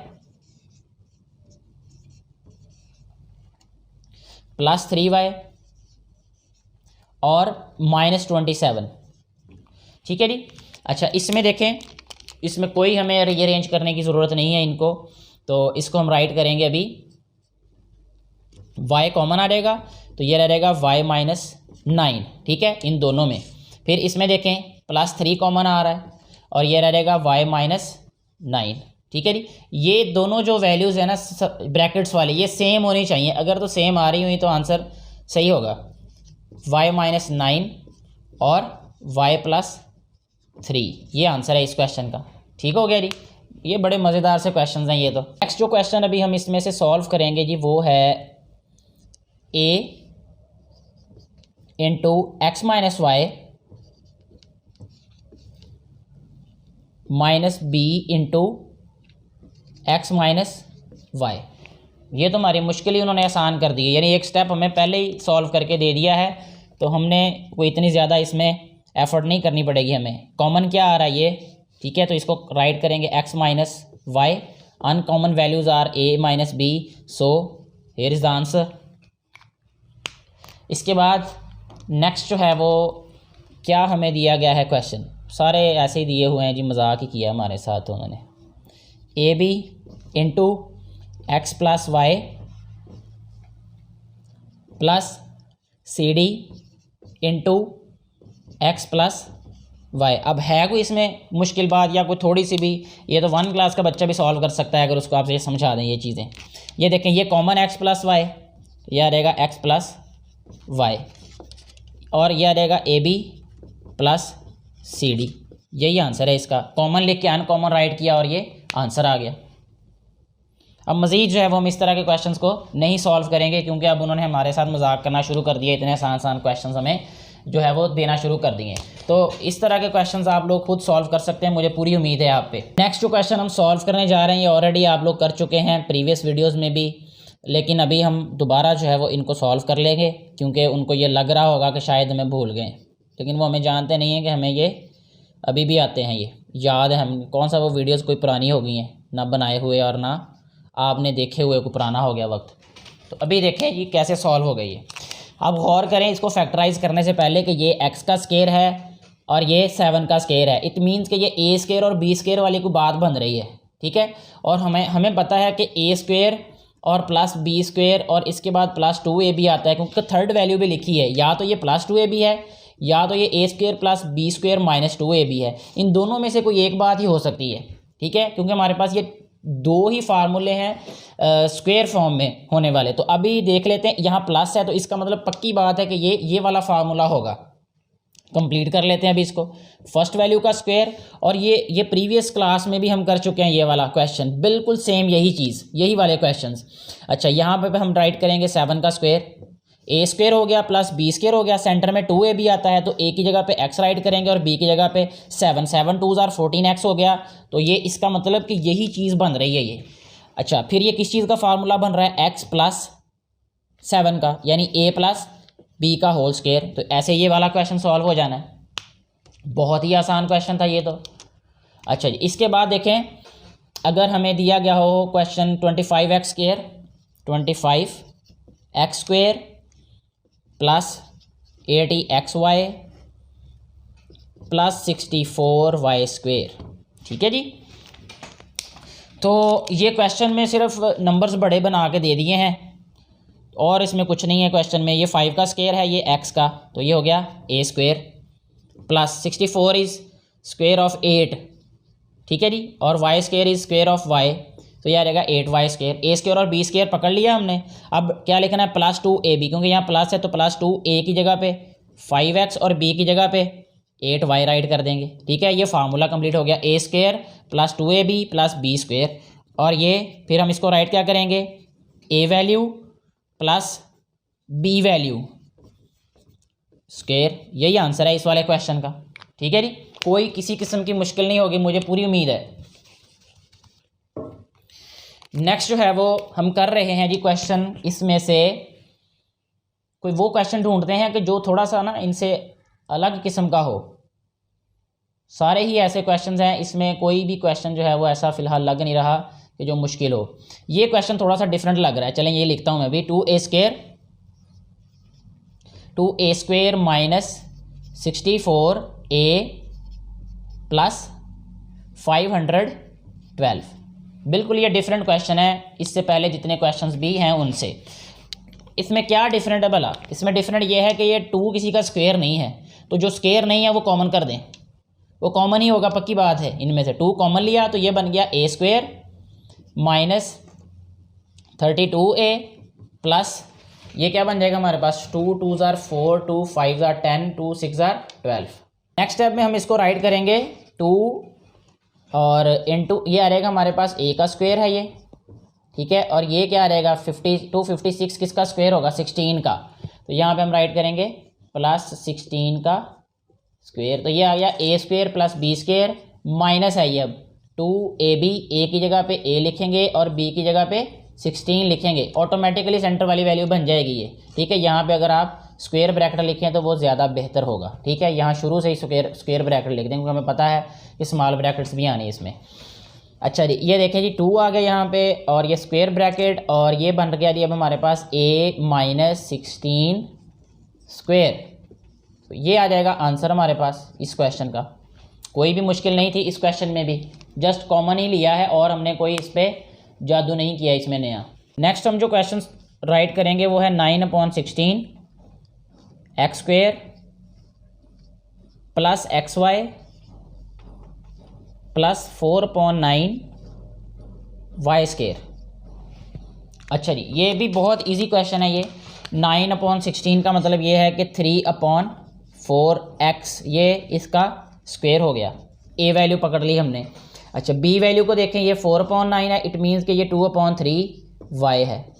plus 3y और -27, ठीक है जी। अच्छा, इसमें देखें, इसमें कोई हमें रीअरेंज करने की ज़रूरत नहीं है इनको, तो इसको हम राइट करेंगे अभी। y कॉमन आ जाएगा तो ये रह जाएगा y माइनस 9, ठीक है, इन दोनों में। फिर इसमें देखें +3 कॉमन आ रहा है और ये रह जाएगा y माइनस 9, ठीक है जी। ये दोनों जो वैल्यूज़ है ना ब्रैकेट्स वाले, ये सेम होनी चाहिए। अगर तो सेम आ रही हुई तो आंसर सही होगा, y माइनस 9 और y प्लस 3, ये आंसर है इस क्वेश्चन का, ठीक हो गया जी। ये बड़े मज़ेदार से क्वेश्चन हैं ये तो। नेक्स्ट जो क्वेश्चन अभी हम इसमें से सॉल्व करेंगे जी वो है a into x minus y minus b into x minus y. ये तो हमारी मुश्किल ही उन्होंने आसान कर दी है, यानी एक स्टेप हमें पहले ही सॉल्व करके दे दिया है, तो हमने कोई इतनी ज़्यादा इसमें एफर्ट नहीं करनी पड़ेगी हमें। कॉमन क्या आ रहा है ये, ठीक है, तो इसको राइट करेंगे x minus y, uncommon values are a minus b, so here is the answer. इसके बाद नेक्स्ट जो है वो क्या हमें दिया गया है क्वेश्चन, सारे ऐसे ही दिए हुए हैं जी, मजाक ही किया हमारे साथ उन्होंने। A b into x plus y plus c d into x plus y. अब है कोई इसमें मुश्किल बात या कोई थोड़ी सी भी, ये तो 1 क्लास का बच्चा भी सॉल्व कर सकता है अगर उसको आप ये समझा दें ये चीज़ें। ये देखें, ये कॉमन एक्स प्लस वाई, यह रहेगा एक्स प्लस वाई, और यह रहेगा a b plus c d, यही आंसर है इसका। कॉमन लिख के अनकॉमन राइट किया और ये आंसर आ गया। अब मज़ीद जो है वो हम इस तरह के क्वेश्चंस को नहीं सॉल्व करेंगे, क्योंकि अब उन्होंने हमारे साथ मजाक करना शुरू कर दिया, इतने आसान क्वेश्चंस हमें जो है वो देना शुरू कर दिए। तो इस तरह के क्वेश्चंस आप लोग खुद सॉल्व कर सकते हैं, मुझे पूरी उम्मीद है आप पे। नेक्स्ट जो क्वेश्चन हम सॉल्व करने जा रहे हैं ये ऑलरेडी आप लोग कर चुके हैं प्रीवियस वीडियोज़ में भी, लेकिन अभी हम दोबारा जो है वो इनको सॉल्व कर लेंगे, क्योंकि उनको ये लग रहा होगा कि शायद हमें भूल गए, लेकिन वो हमें जानते नहीं हैं कि हमें ये अभी भी आते हैं, ये याद है हम। कौन सा वो वीडियोस कोई पुरानी हो गई हैं, ना बनाए हुए और ना आपने देखे हुए को पुराना हो गया वक्त। तो अभी देखें ये कैसे सॉल्व हो गई है। अब गौर करें इसको फैक्टराइज करने से पहले कि ये x का स्केयर है और ये 7 का स्केयर है। इट मीन्स कि ये a स्केयर और b स्केयर वाली कोई बात बन रही है, ठीक है। और हमें पता है कि a स्क्वेयर और प्लस बी स्क्वेयर और इसके बाद +2ab आता है, क्योंकि थर्ड वैल्यू भी लिखी है, या तो ये +2ab है या तो ये A square plus B square minus 2ab है। इन दोनों में से कोई एक बात ही हो सकती है, ठीक है, क्योंकि हमारे पास ये दो ही फार्मूले हैं स्क्वेयर फॉर्म में होने वाले। तो अभी देख लेते हैं, यहाँ प्लस है तो इसका मतलब पक्की बात है कि ये वाला फार्मूला होगा। कंप्लीट कर लेते हैं अभी इसको, फर्स्ट वैल्यू का स्क्वायर। और ये प्रीवियस क्लास में भी हम कर चुके हैं ये वाला क्वेश्चन, बिल्कुल सेम यही चीज़, यही वाले क्वेश्चंस। अच्छा, यहाँ पे हम राइट करेंगे 7 का स्क्वायर, ए स्क्वायर हो गया प्लस बी स्क्वायर हो गया, सेंटर में 2ab आता है तो ए की जगह पे x राइट करेंगे और b की जगह पे 7, 7 2 ज़ार 14x हो गया। तो ये इसका मतलब कि यही चीज़ बन रही है ये। अच्छा, फिर ये किस चीज़ का फार्मूला बन रहा है, x प्लस 7 का, यानी a प्लस बी का होल स्क्वायर। तो ऐसे ये वाला क्वेश्चन सॉल्व हो जाना है, बहुत ही आसान क्वेश्चन था ये तो। अच्छा जी, इसके बाद देखें, अगर हमें दिया गया हो question 25x square, 25x square plus 80xy plus 64y square, ठीक है जी। तो ये क्वेश्चन में सिर्फ नंबर्स बड़े बना के दे दिए हैं और इसमें कुछ नहीं है क्वेश्चन में। ये 5 का स्क्वायर है, ये x का, तो ये हो गया a square plus 64 is square of 8, ठीक है जी, और y square is square of y, तो यह आ जाएगा 8y स्क्वायर। a स्क्वायर और b स्क्वायर पकड़ लिया हमने। अब क्या लिखना है, प्लस 2ab, क्योंकि यहाँ प्लस है तो प्लस 2a की जगह पे 5x और b की जगह पे 8y राइट कर देंगे, ठीक है। ये फार्मूला कंप्लीट हो गया, a square plus 2ab plus b square. और ये फिर हम इसको राइट क्या करेंगे, a value plus b value square. यही आंसर है इस वाले क्वेश्चन का, ठीक है जी। कोई किसी किस्म की मुश्किल नहीं होगी, मुझे पूरी उम्मीद है। नेक्स्ट जो है वो हम कर रहे हैं जी क्वेश्चन, इसमें से कोई वो क्वेश्चन ढूंढते हैं कि जो थोड़ा सा ना इनसे अलग किस्म का हो। सारे ही ऐसे क्वेश्चंस हैं, इसमें कोई भी क्वेश्चन जो है वो ऐसा फ़िलहाल लग नहीं रहा कि जो मुश्किल हो। ये क्वेश्चन थोड़ा सा डिफरेंट लग रहा है, चलें ये लिखता हूँ मैं भी। 2a square minus 64a plus 512, बिल्कुल ये डिफरेंट क्वेश्चन है इससे पहले जितने क्वेश्चंस भी हैं उनसे। इसमें क्या डिफरेंट है भला, इसमें डिफरेंट ये है कि ये 2 किसी का स्क्वायर नहीं है, तो जो स्क्वायर नहीं है वो कॉमन कर दें, वो कॉमन ही होगा, पक्की बात है। इनमें से 2 कॉमन लिया तो ये बन गया a square minus 32a plus ये क्या बन जाएगा हमारे पास, 2 2 ज़ार 4, 2 5 ज़ार 10, 2 6 ज़ार 12। नेक्स्ट स्टेप में हम इसको राइट करेंगे 2 और इनटू ये आ रहेगा हमारे पास a का स्क्वायर है ये, ठीक है, और ये क्या आ रहेगा 56 किसका स्क्वायर होगा, 16 का। तो यहाँ पे हम राइट करेंगे प्लस 16 का स्क्वायर। तो ये आ गया a square plus b square minus है ये अब 2ab, a की जगह पे a लिखेंगे और b की जगह पे 16 लिखेंगे, ऑटोमेटिकली सेंटर वाली वैल्यू बन जाएगी ये, ठीक है। यहाँ पे अगर आप स्क्वायर ब्रैकेट लिखें तो वो ज़्यादा बेहतर होगा, ठीक है। यहाँ शुरू से ही स्क्वायर ब्रैकेट लिख देंगे, क्योंकि हमें पता है कि स्मॉल ब्रैकेट्स भी आनी है इसमें। अच्छा जी, ये देखें जी 2 आ गया यहाँ पे और ये स्क्वायर ब्रैकेट और ये बन गया जी अब हमारे पास a माइनस 16 स्क्वायर। तो ये आ जाएगा आंसर हमारे पास इस क्वेश्चन का। कोई भी मुश्किल नहीं थी इस क्वेश्चन में भी, जस्ट कॉमन ही लिया है और हमने कोई इस पर जादू नहीं किया इसमें नया। नेक्स्ट हम जो क्वेश्चन राइट करेंगे वो है 9/16 x square plus XY plus 4/9 y square. अच्छा जी, ये भी बहुत इजी क्वेश्चन है ये। 9/16 का मतलब ये है कि 3/4x ये इसका स्क्वायर हो गया, a वैल्यू पकड़ ली हमने। अच्छा, b वैल्यू को देखें, ये 4/9 है, इट मीन्स कि ये 2/3y है।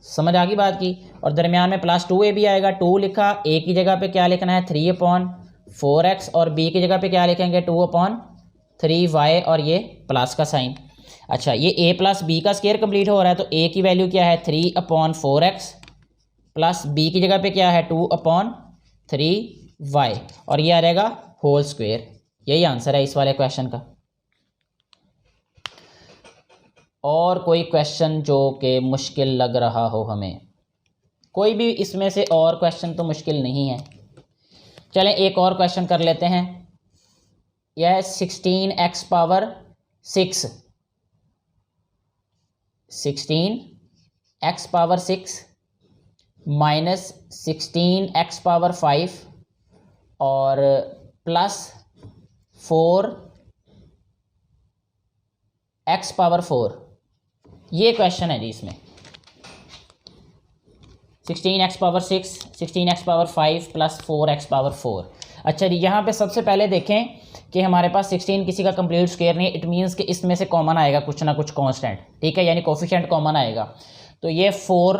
समझ आ गई बात की। और दरमियान में प्लस 2a भी आएगा, 2 लिखा, a की जगह पे क्या लिखना है 3/4x और b की जगह पे क्या लिखेंगे 2/3y और ये प्लस का साइन। अच्छा, ये a प्लस b का स्क्वायर कंप्लीट हो रहा है तो a की वैल्यू क्या है 3/4x प्लस b की जगह पे क्या है 2/3y और ये आ जाएगा होल स्क्वायर। यही आंसर है इस वाले क्वेश्चन का। और कोई क्वेश्चन जो कि मुश्किल लग रहा हो हमें, कोई भी इसमें से और क्वेश्चन तो मुश्किल नहीं है। चलें एक और क्वेश्चन कर लेते हैं। यह है 16x power 6, 16x power 6 minus 16x power 5 और प्लस 4x⁴, ये क्वेश्चन है जी। इसमें 16x⁴ 16x⁵ प्लस 4x⁴। अच्छा जी, यहाँ पे सबसे पहले देखें कि हमारे पास 16 किसी का कंप्लीट स्क्वायर नहीं है। इट मीन्स कि इसमें से कॉमन आएगा कुछ ना कुछ कांस्टेंट, ठीक है, यानी कोफिशिएंट कॉमन आएगा। तो ये 4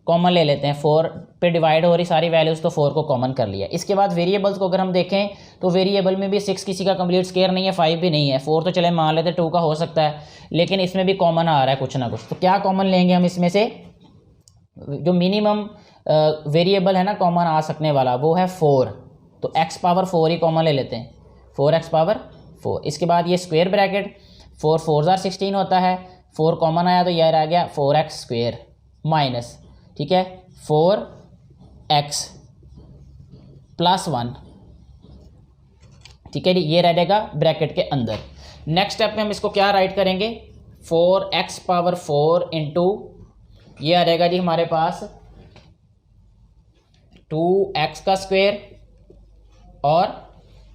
कॉमन ले लेते हैं, 4 पे डिवाइड हो रही सारी वैल्यूज़, तो 4 को कॉमन कर लिया। इसके बाद वेरिएबल्स को अगर हम देखें तो वेरिएबल में भी 6 किसी का कंप्लीट स्क्वायर नहीं है, 5 भी नहीं है, 4 तो चले मान लेते 2 का हो सकता है, लेकिन इसमें भी कॉमन आ रहा है कुछ ना कुछ। तो क्या कॉमन लेंगे हम इसमें से? जो मिनिमम वेरिएबल है ना कॉमन आ सकने वाला, वो है 4। तो x⁴ ही कॉमन ले लेते हैं, 4x⁴। इसके बाद ये स्क्वायर ब्रैकेट, 4 4 16 होता है, 4 कॉमन आया तो यह रह गया 4x² माइनस, ठीक है, 4x + 1, ठीक है जी, ये रह जाएगा ब्रैकेट के अंदर। नेक्स्ट स्टेप में हम इसको क्या राइट करेंगे? 4x⁴ इंटू ये आ जाएगा जी हमारे पास 2x² और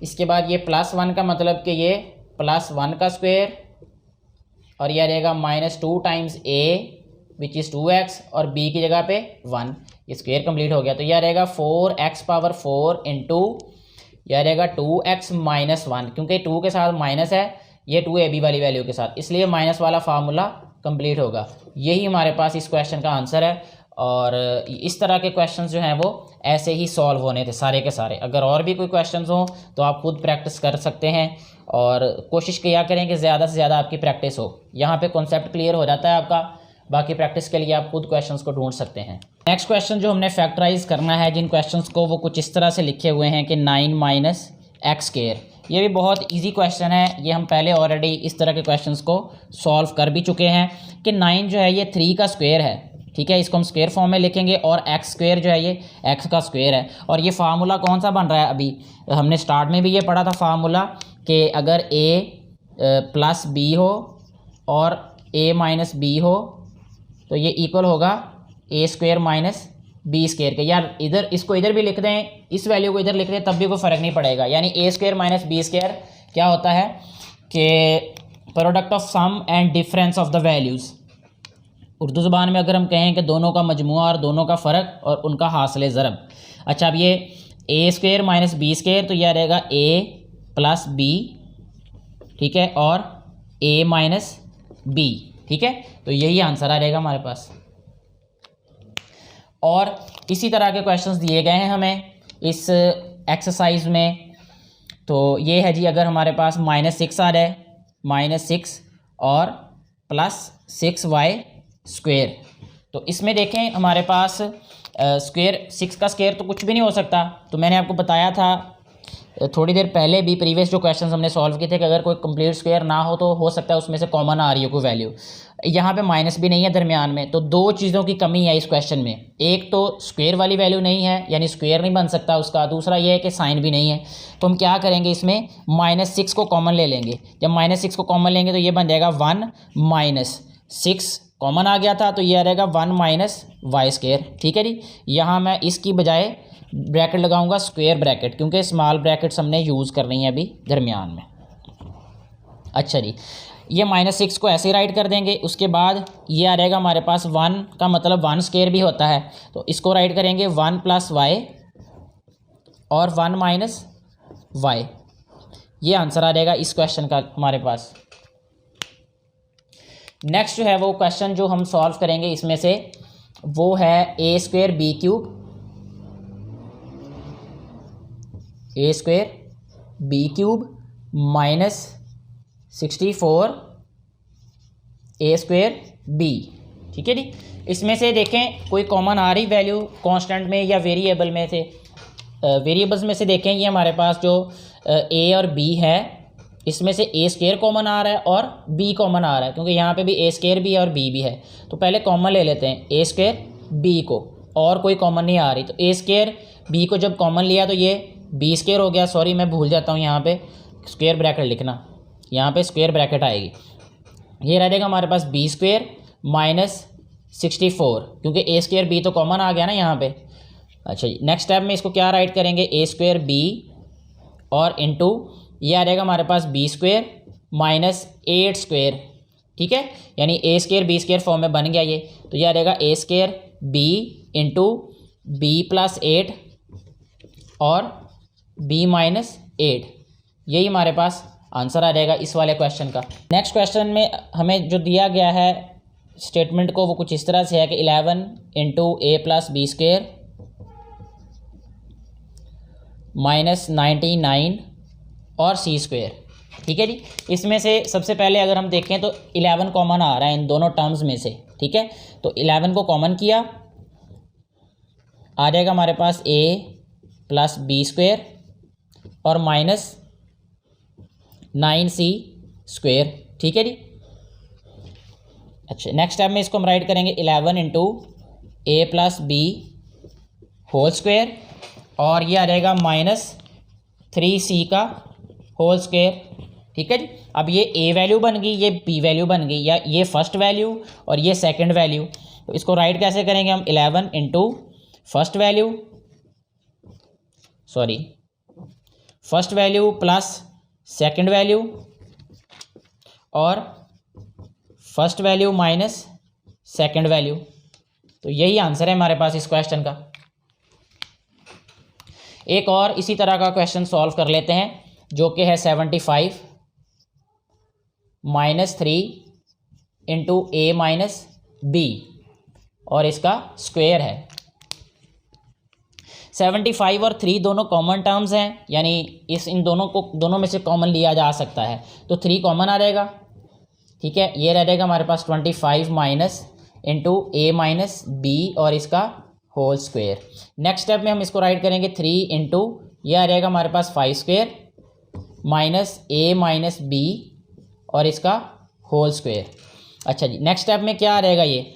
इसके बाद ये +1 का मतलब कि ये +1² और यह रहेगा -2 times a which is 2x और b की जगह पे 1, ये स्क्वायर कंप्लीट हो गया। तो यह रहेगा 4x⁴ इंटू यह रहेगा 2x - 1, क्योंकि 2 के साथ माइनस है, ये 2ab वाली वैल्यू के साथ, इसलिए माइनस वाला फार्मूला कंप्लीट होगा। यही हमारे पास इस क्वेश्चन का आंसर है। और इस तरह के क्वेश्चंस जो हैं वो ऐसे ही सॉल्व होने थे सारे के सारे। अगर और भी कोई क्वेश्चंस हों तो आप खुद प्रैक्टिस कर सकते हैं और कोशिश किया करें कि ज़्यादा से ज़्यादा आपकी प्रैक्टिस हो। यहाँ पे कॉन्सेप्ट क्लियर हो जाता है आपका, बाकी प्रैक्टिस के लिए आप खुद क्वेश्चंस को ढूंढ सकते हैं। नेक्स्ट क्वेश्चन जो हमने फैक्टराइज करना है जिन क्वेश्चंस को, वो कुछ इस तरह से लिखे हुए हैं कि 9 - x²। ये भी बहुत इजी क्वेश्चन है, ये हम पहले ऑलरेडी इस तरह के क्वेश्चंस को सॉल्व कर भी चुके हैं कि 9 जो है ये 3 का स्क्वायर है, ठीक है, इसको हम स्क्वायर फॉर्म में लिखेंगे, और x² जो है ये x का स्क्वायर है। और ये फार्मूला कौन सा बन रहा है? अभी हमने स्टार्ट में भी ये पढ़ा था फार्मूला कि अगर a + b हो और a - b हो तो ये इक्वल होगा a² - b² के। यार इधर इसको इधर भी लिख दें, इस वैल्यू को इधर लिख दें, तब भी कोई फ़र्क नहीं पड़ेगा। यानी a² - b² क्या होता है कि product of sum and difference of the values. Urdu ज़ुबान में अगर हम कहें कि दोनों का मजमुआ और दोनों का फ़र्क और उनका हासिल ज़रब। अच्छा, अब ये a² - b², तो यह रहेगा a + b, ठीक है, और a - b, ठीक है, तो यही आंसर आ जाएगा हमारे पास। और इसी तरह के क्वेश्चंस दिए गए हैं हमें इस एक्सरसाइज में। तो ये है जी, अगर हमारे पास -6 आ जाए, -6 और +6y², तो इसमें देखें हमारे पास स्क्वायर 6 का स्क्वायर तो कुछ भी नहीं हो सकता। तो मैंने आपको बताया था थोड़ी देर पहले भी, प्रीवियस जो क्वेश्चंस हमने सॉल्व किए थे, कि अगर कोई कंप्लीट स्क्वायर ना हो तो हो सकता है उसमें से कॉमन आ रही हो कोई वैल्यू। यहाँ पे माइनस भी नहीं है दरमियान में, तो 2 चीज़ों की कमी है इस क्वेश्चन में। एक तो स्क्वायर वाली वैल्यू नहीं है, यानी स्क्वायर नहीं बन सकता उसका। दूसरा ये है कि साइन भी नहीं है। तो हम क्या करेंगे, इसमें -6 को कॉमन ले लेंगे। जब -6 को कॉमन लेंगे तो ये बन जाएगा 1 - 6 कॉमन आ गया था, तो ये आ जाएगा 1 - y², ठीक है जी। यहाँ मैं इसकी बजाय ब्रैकेट लगाऊंगा स्क्वायर ब्रैकेट, क्योंकि स्मॉल ब्रैकेट्स हमने यूज़ करनी है अभी दरमियान में। अच्छा जी, ये -6 को ऐसे राइट कर देंगे। उसके बाद ये आ जाएगा हमारे पास 1 का मतलब 1² भी होता है, तो इसको राइट करेंगे 1 + y और 1 - y। ये आंसर आ जाएगा इस क्वेश्चन का हमारे पास। नेक्स्ट जो है वो क्वेश्चन जो हम सॉल्व करेंगे इसमें से, वो है a² b³ -64 a² b, ठीक है जी। इसमें से देखें कोई कॉमन आ रही वैल्यू कांस्टेंट में या वेरिएबल में से। वेरिएबल्स में से देखें ये हमारे पास जो a और b है, इसमें से a² कॉमन आ रहा है और b कॉमन आ रहा है, क्योंकि यहाँ पे भी a² भी है और b भी है। तो पहले कॉमन ले लेते हैं a² b को, और कोई कॉमन नहीं आ रही। तो a² b को जब कॉमन लिया तो ये b² हो गया। सॉरी मैं भूल जाता हूँ यहाँ पे स्क्वायर ब्रैकेट लिखना, यहाँ पे स्क्वायर ब्रैकेट आएगी। ये रह जाएगा हमारे पास b² - 64, क्योंकि a² b तो कॉमन आ गया ना यहाँ पे। अच्छा, नेक्स्ट स्टेप में इसको क्या राइट करेंगे, a² b और इंटू ये आ जाएगा हमारे पास बी स्क्वेयर माइनस 8 स्क्वेयर, ठीक है, यानी A square B square form में बन गया ये। तो ये आ जाएगा A square B into B plus 8 और बी माइनस 8, यही हमारे पास आंसर आ जाएगा इस वाले क्वेश्चन का। नेक्स्ट क्वेश्चन में हमें जो दिया गया है स्टेटमेंट को वो कुछ इस तरह से है कि 11 इंटू ए प्लस बी स्क्वेयर माइनस 99 और सी स्क्वेयर, ठीक है जी। इसमें से सबसे पहले अगर हम देखें तो 11 कॉमन आ रहा है इन दोनों टर्म्स में से, ठीक है। तो 11 को कॉमन किया, आ जाएगा हमारे पास ए प्लस बी स्क्वेयर और माइनस 9c स्क्वेयर, ठीक है जी। अच्छा, नेक्स्ट स्टेप में इसको हम राइट करेंगे 11 इंटू ए प्लस बी होल स्क्वेयर और ये आ जाएगा माइनस 3c का होल स्क्वेयर, ठीक है जी। अब ये ए वैल्यू बन गई, ये बी वैल्यू बन गई, या ये फर्स्ट वैल्यू और ये सेकंड वैल्यू। तो इसको राइट कैसे करेंगे हम, 11 into first value plus second value और first value minus second value. तो यही आंसर है हमारे पास इस क्वेश्चन का। एक और इसी तरह का क्वेश्चन सॉल्व कर लेते हैं जो कि है 75 माइनस 3 इंटू ए माइनस बी और इसका स्क्वेयर है। 75 और 3 दोनों कॉमन टर्म्स हैं, यानी इन दोनों में से कॉमन लिया जा सकता है, तो 3 कॉमन आ जाएगा, ठीक है। ये रह जाएगा हमारे पास 25 माइनस इंटू ए माइनस बी और इसका होल स्क्वेयर। नेक्स्ट स्टेप में हम इसको राइट करेंगे 3 इंटू ये आ जाएगा हमारे पास 5 स्क्वेयर माइनस ए माइनस बी और इसका होल स्क्वेयर। अच्छा जी, नेक्स्ट स्टेप में क्या आ जाएगा, ये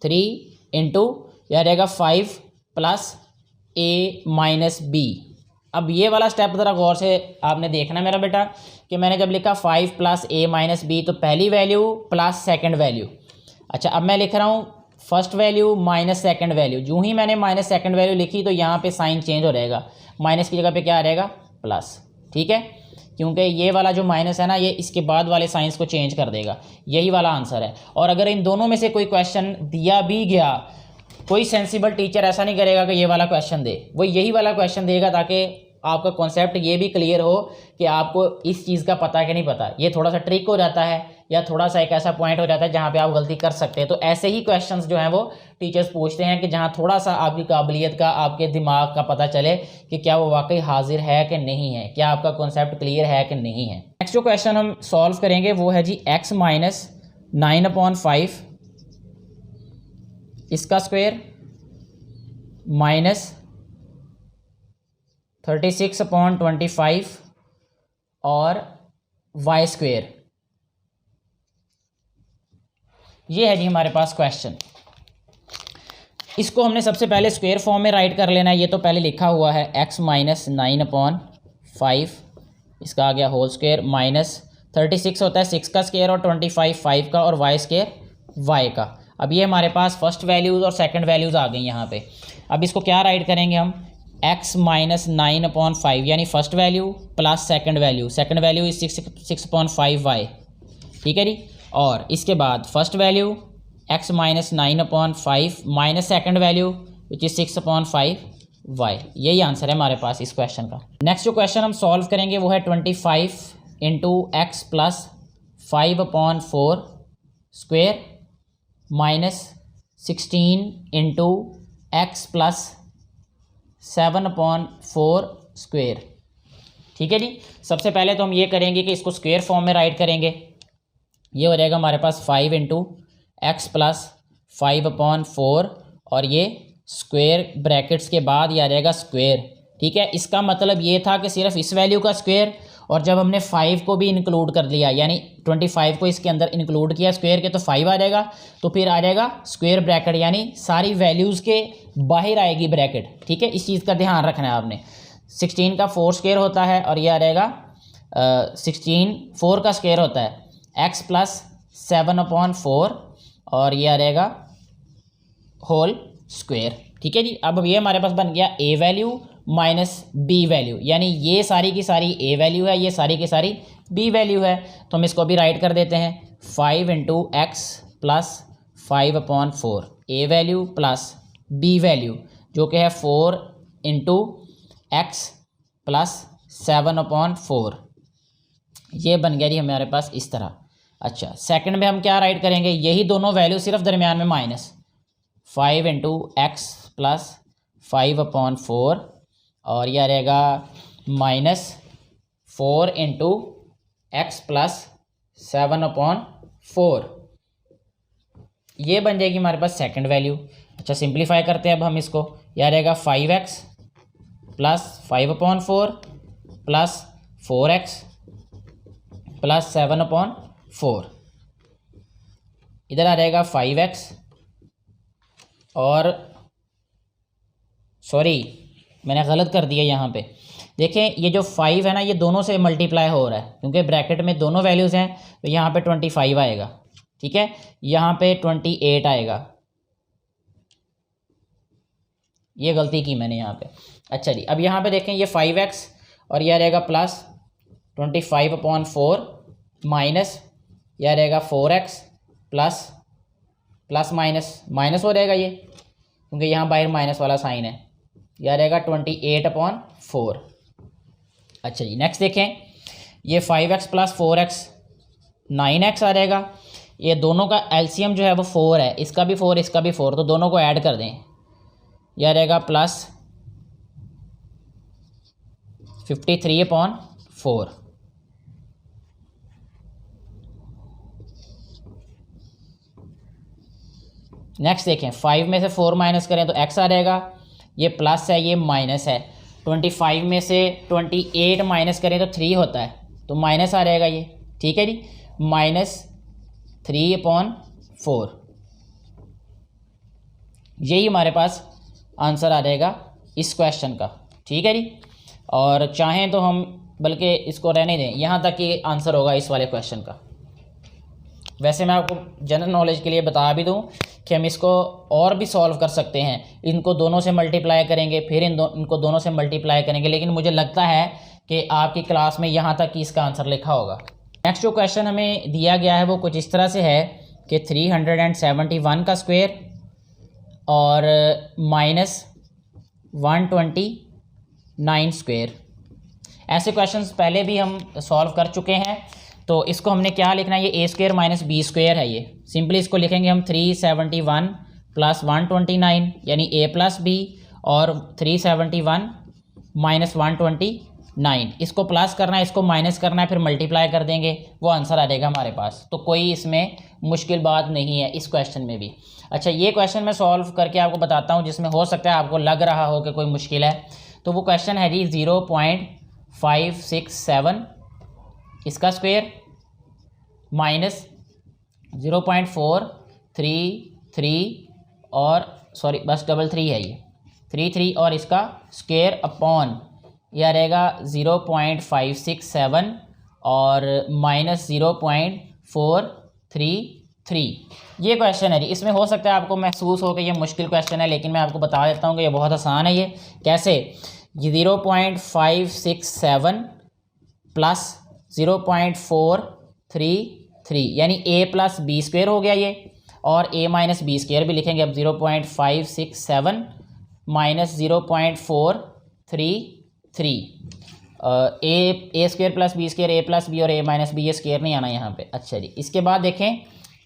3 इंटू ये आ जाएगा 5 प्लस ए माइनस बी। अब ये वाला स्टेप ज़रा गौर से आपने देखना मेरा बेटा कि मैंने जब लिखा 5 प्लस ए माइनस बी तो पहली वैल्यू प्लस सेकंड वैल्यू। अच्छा, अब मैं लिख रहा हूँ first value minus second value. जो ही मैंने माइनस सेकंड वैल्यू लिखी तो यहाँ पे साइन चेंज हो जाएगा, माइनस की जगह पे क्या आ जाएगा प्लस, ठीक है, क्योंकि ये वाला जो माइनस है ना ये इसके बाद वाले साइंस को चेंज कर देगा। यही वाला आंसर है। और अगर इन दोनों में से कोई क्वेश्चन दिया भी गया, कोई सेंसिबल टीचर ऐसा नहीं करेगा कि ये वाला क्वेश्चन दे, वो यही वाला क्वेश्चन देगा ताकि आपका कॉन्सेप्ट ये भी क्लियर हो कि आपको इस चीज़ का पता है कि नहीं पता। ये थोड़ा सा ट्रिक हो जाता है या थोड़ा सा एक ऐसा पॉइंट हो जाता है जहाँ पे आप गलती कर सकते हैं। तो ऐसे ही क्वेश्चंस जो हैं वो टीचर्स पूछते हैं कि जहाँ थोड़ा सा आपकी काबिलियत का, आपके दिमाग का पता चले कि क्या वो वाकई हाजिर है कि नहीं है, क्या आपका कॉन्सेप्ट क्लियर है कि नहीं है। नेक्स्ट जो क्वेश्चन हम सॉल्व करेंगे वो है जी x माइनस 9/5 इसका स्क्वेयर माइनस 36/25 और y स्क्वेयर। ये है जी हमारे पास क्वेश्चन। इसको हमने सबसे पहले स्क्वेयर फॉर्म में राइट कर लेना है। ये तो पहले लिखा हुआ है x माइनस 9/5 इसका आ गया होल स्क्वेयर माइनस 36 होता है 6 का स्क्वेयर और 25 5 का और y स्क्वेयर y का। अब ये हमारे पास फर्स्ट वैल्यूज़ और सेकंड वैल्यूज़ आ गई यहाँ पे। अब इसको क्या राइट करेंगे हम, x माइनस 9/5 यानी first value plus second value is 6/5y, ठीक है जी। और इसके बाद first value x minus 9/5 minus second value which is 6/5y। यही आंसर है हमारे पास इस क्वेश्चन का। नेक्स्ट जो क्वेश्चन हम सॉल्व करेंगे वो है 25 into x plus 5/4 square minus 16 into x plus 7/4 square, ठीक है जी। सबसे पहले तो हम ये करेंगे कि इसको स्क्वेयर फॉर्म में राइट करेंगे। ये हो जाएगा हमारे पास 5 इंटू एक्स प्लस 5/4 और ये स्क्वेयर ब्रैकेट्स के बाद ये आ जाएगा स्क्वेयर, ठीक है। इसका मतलब ये था कि सिर्फ इस वैल्यू का स्क्वेयर, और जब हमने 5 को भी इंक्लूड कर लिया यानी 25 को इसके अंदर इंक्लूड किया स्क्वेयर के तो 5 आ जाएगा। तो फिर आ जाएगा स्क्वेयर ब्रैकेट यानी सारी वैल्यूज़ के बाहर आएगी ब्रैकेट, ठीक है। इस चीज़ का ध्यान रखना है आपने। 16 का 4 स्क्वेयर होता है और ये आ जाएगा 4 का स्क्वेयर होता है x प्लस 7/4 और ये आ जाएगा होल स्क्वेयर, ठीक है जी। अब ये हमारे पास बन गया a value minus b value, यानी ये सारी की सारी ए वैल्यू है, ये सारी की सारी बी वैल्यू है। तो हम इसको भी राइट कर देते हैं 5 इंटू एक्स प्लस 5/4 ए वैल्यू प्लस बी वैल्यू जो कि है 4 इंटू एक्स प्लस 7/4। ये बन गया जी हमारे पास इस तरह। अच्छा, सेकंड में हम क्या राइट करेंगे, यही दोनों वैल्यू सिर्फ दरमियान में माइनस 5 इंटू एक्स प्लस 5/4 और यह रहेगा माइनस 4 इंटू एक्स प्लस 7/4। ये बन जाएगी हमारे पास सेकंड वैल्यू। अच्छा, सिंप्लीफाई करते हैं अब हम इसको, यह रहेगा 5x plus 5/4 plus 4x plus 7/4। इधर आ जाएगा 5x और सॉरी मैंने गलत कर दिया यहाँ पे। देखें ये जो 5 है ना, ये दोनों से मल्टीप्लाई हो रहा है क्योंकि ब्रैकेट में दोनों वैल्यूज़ हैं, तो यहाँ पे 25 आएगा, ठीक है, यहाँ पे 28 आएगा। ये गलती की मैंने यहाँ पे। अच्छा जी, अब यहाँ पे देखें ये 5x और यह रहेगा प्लस 25/4 माइनस यह रहेगा 4x प्लस प्लस माइनस हो रहेगा ये क्योंकि यहाँ बाहर माइनस वाला साइन है, यह रहेगा 28/4। अच्छा जी, नेक्स्ट देखें ये 5x प्लस 4x 9x आ जाएगा। ये दोनों का एलसीएम जो है वो 4 है, इसका भी 4 इसका भी 4, तो दोनों को ऐड कर दें, यह रहेगा प्लस 53/4। नेक्स्ट देखें 5 में से 4 माइनस करें तो x आ जाएगा, ये प्लस है ये माइनस है। 25 में से 28 माइनस करें तो 3 होता है, तो माइनस आ जाएगा ये, ठीक है जी, माइनस 3/4। यही हमारे पास आंसर आ जाएगा इस क्वेश्चन का, ठीक है जी। और चाहें तो हम बल्कि इसको रहने दें, यहाँ तक कि आंसर होगा इस वाले क्वेश्चन का। वैसे मैं आपको जनरल नॉलेज के लिए बता भी दूं कि हम इसको और भी सॉल्व कर सकते हैं, इनको दोनों से मल्टीप्लाई करेंगे फिर इनको दोनों से मल्टीप्लाई करेंगे, लेकिन मुझे लगता है कि आपकी क्लास में यहाँ तक कि इसका आंसर लिखा होगा। नेक्स्ट जो क्वेश्चन हमें दिया गया है वो कुछ इस तरह से है कि 371 का स्क्वायर और माइनस 129 स्क्वायर। ऐसे क्वेश्चंस पहले भी हम सॉल्व कर चुके हैं, तो इसको हमने क्या लिखना है, ये a square minus b square है, ये सिंपली इसको लिखेंगे हम 371 प्लस 129 यानी a प्लस बी और 371 माइनस 129, इसको प्लस करना है इसको माइनस करना है फिर मल्टीप्लाई कर देंगे, वो आंसर आ जाएगा हमारे पास। तो कोई इसमें मुश्किल बात नहीं है इस क्वेश्चन में भी। अच्छा, ये क्वेश्चन मैं सॉल्व करके आपको बताता हूँ जिसमें हो सकता है आपको लग रहा हो कि कोई मुश्किल है। तो वो क्वेश्चन है जी 0.567 इसका स्क्वायर माइनस 0.433 और सॉरी बस 33 है ये 33 और इसका स्क्वायर अपॉन यह रहेगा 0.567 और माइनस 0.433। ये क्वेश्चन है जी। इसमें हो सकता है आपको महसूस हो कि ये मुश्किल क्वेश्चन है, लेकिन मैं आपको बता देता हूँ कि ये बहुत आसान है। ये कैसे, 0.567 प्लस 0.433 यानी a प्लस बी स्क्वायर हो गया ये, और a माइनस बी स्क्वायर भी लिखेंगे अब 0.567 माइनस 0.433 ए स्क्वायर प्लस बी स्क्वायर ए प्लस बी और ए माइनस बी, ये स्क्वायर नहीं आना यहाँ पे। अच्छा जी, इसके बाद देखें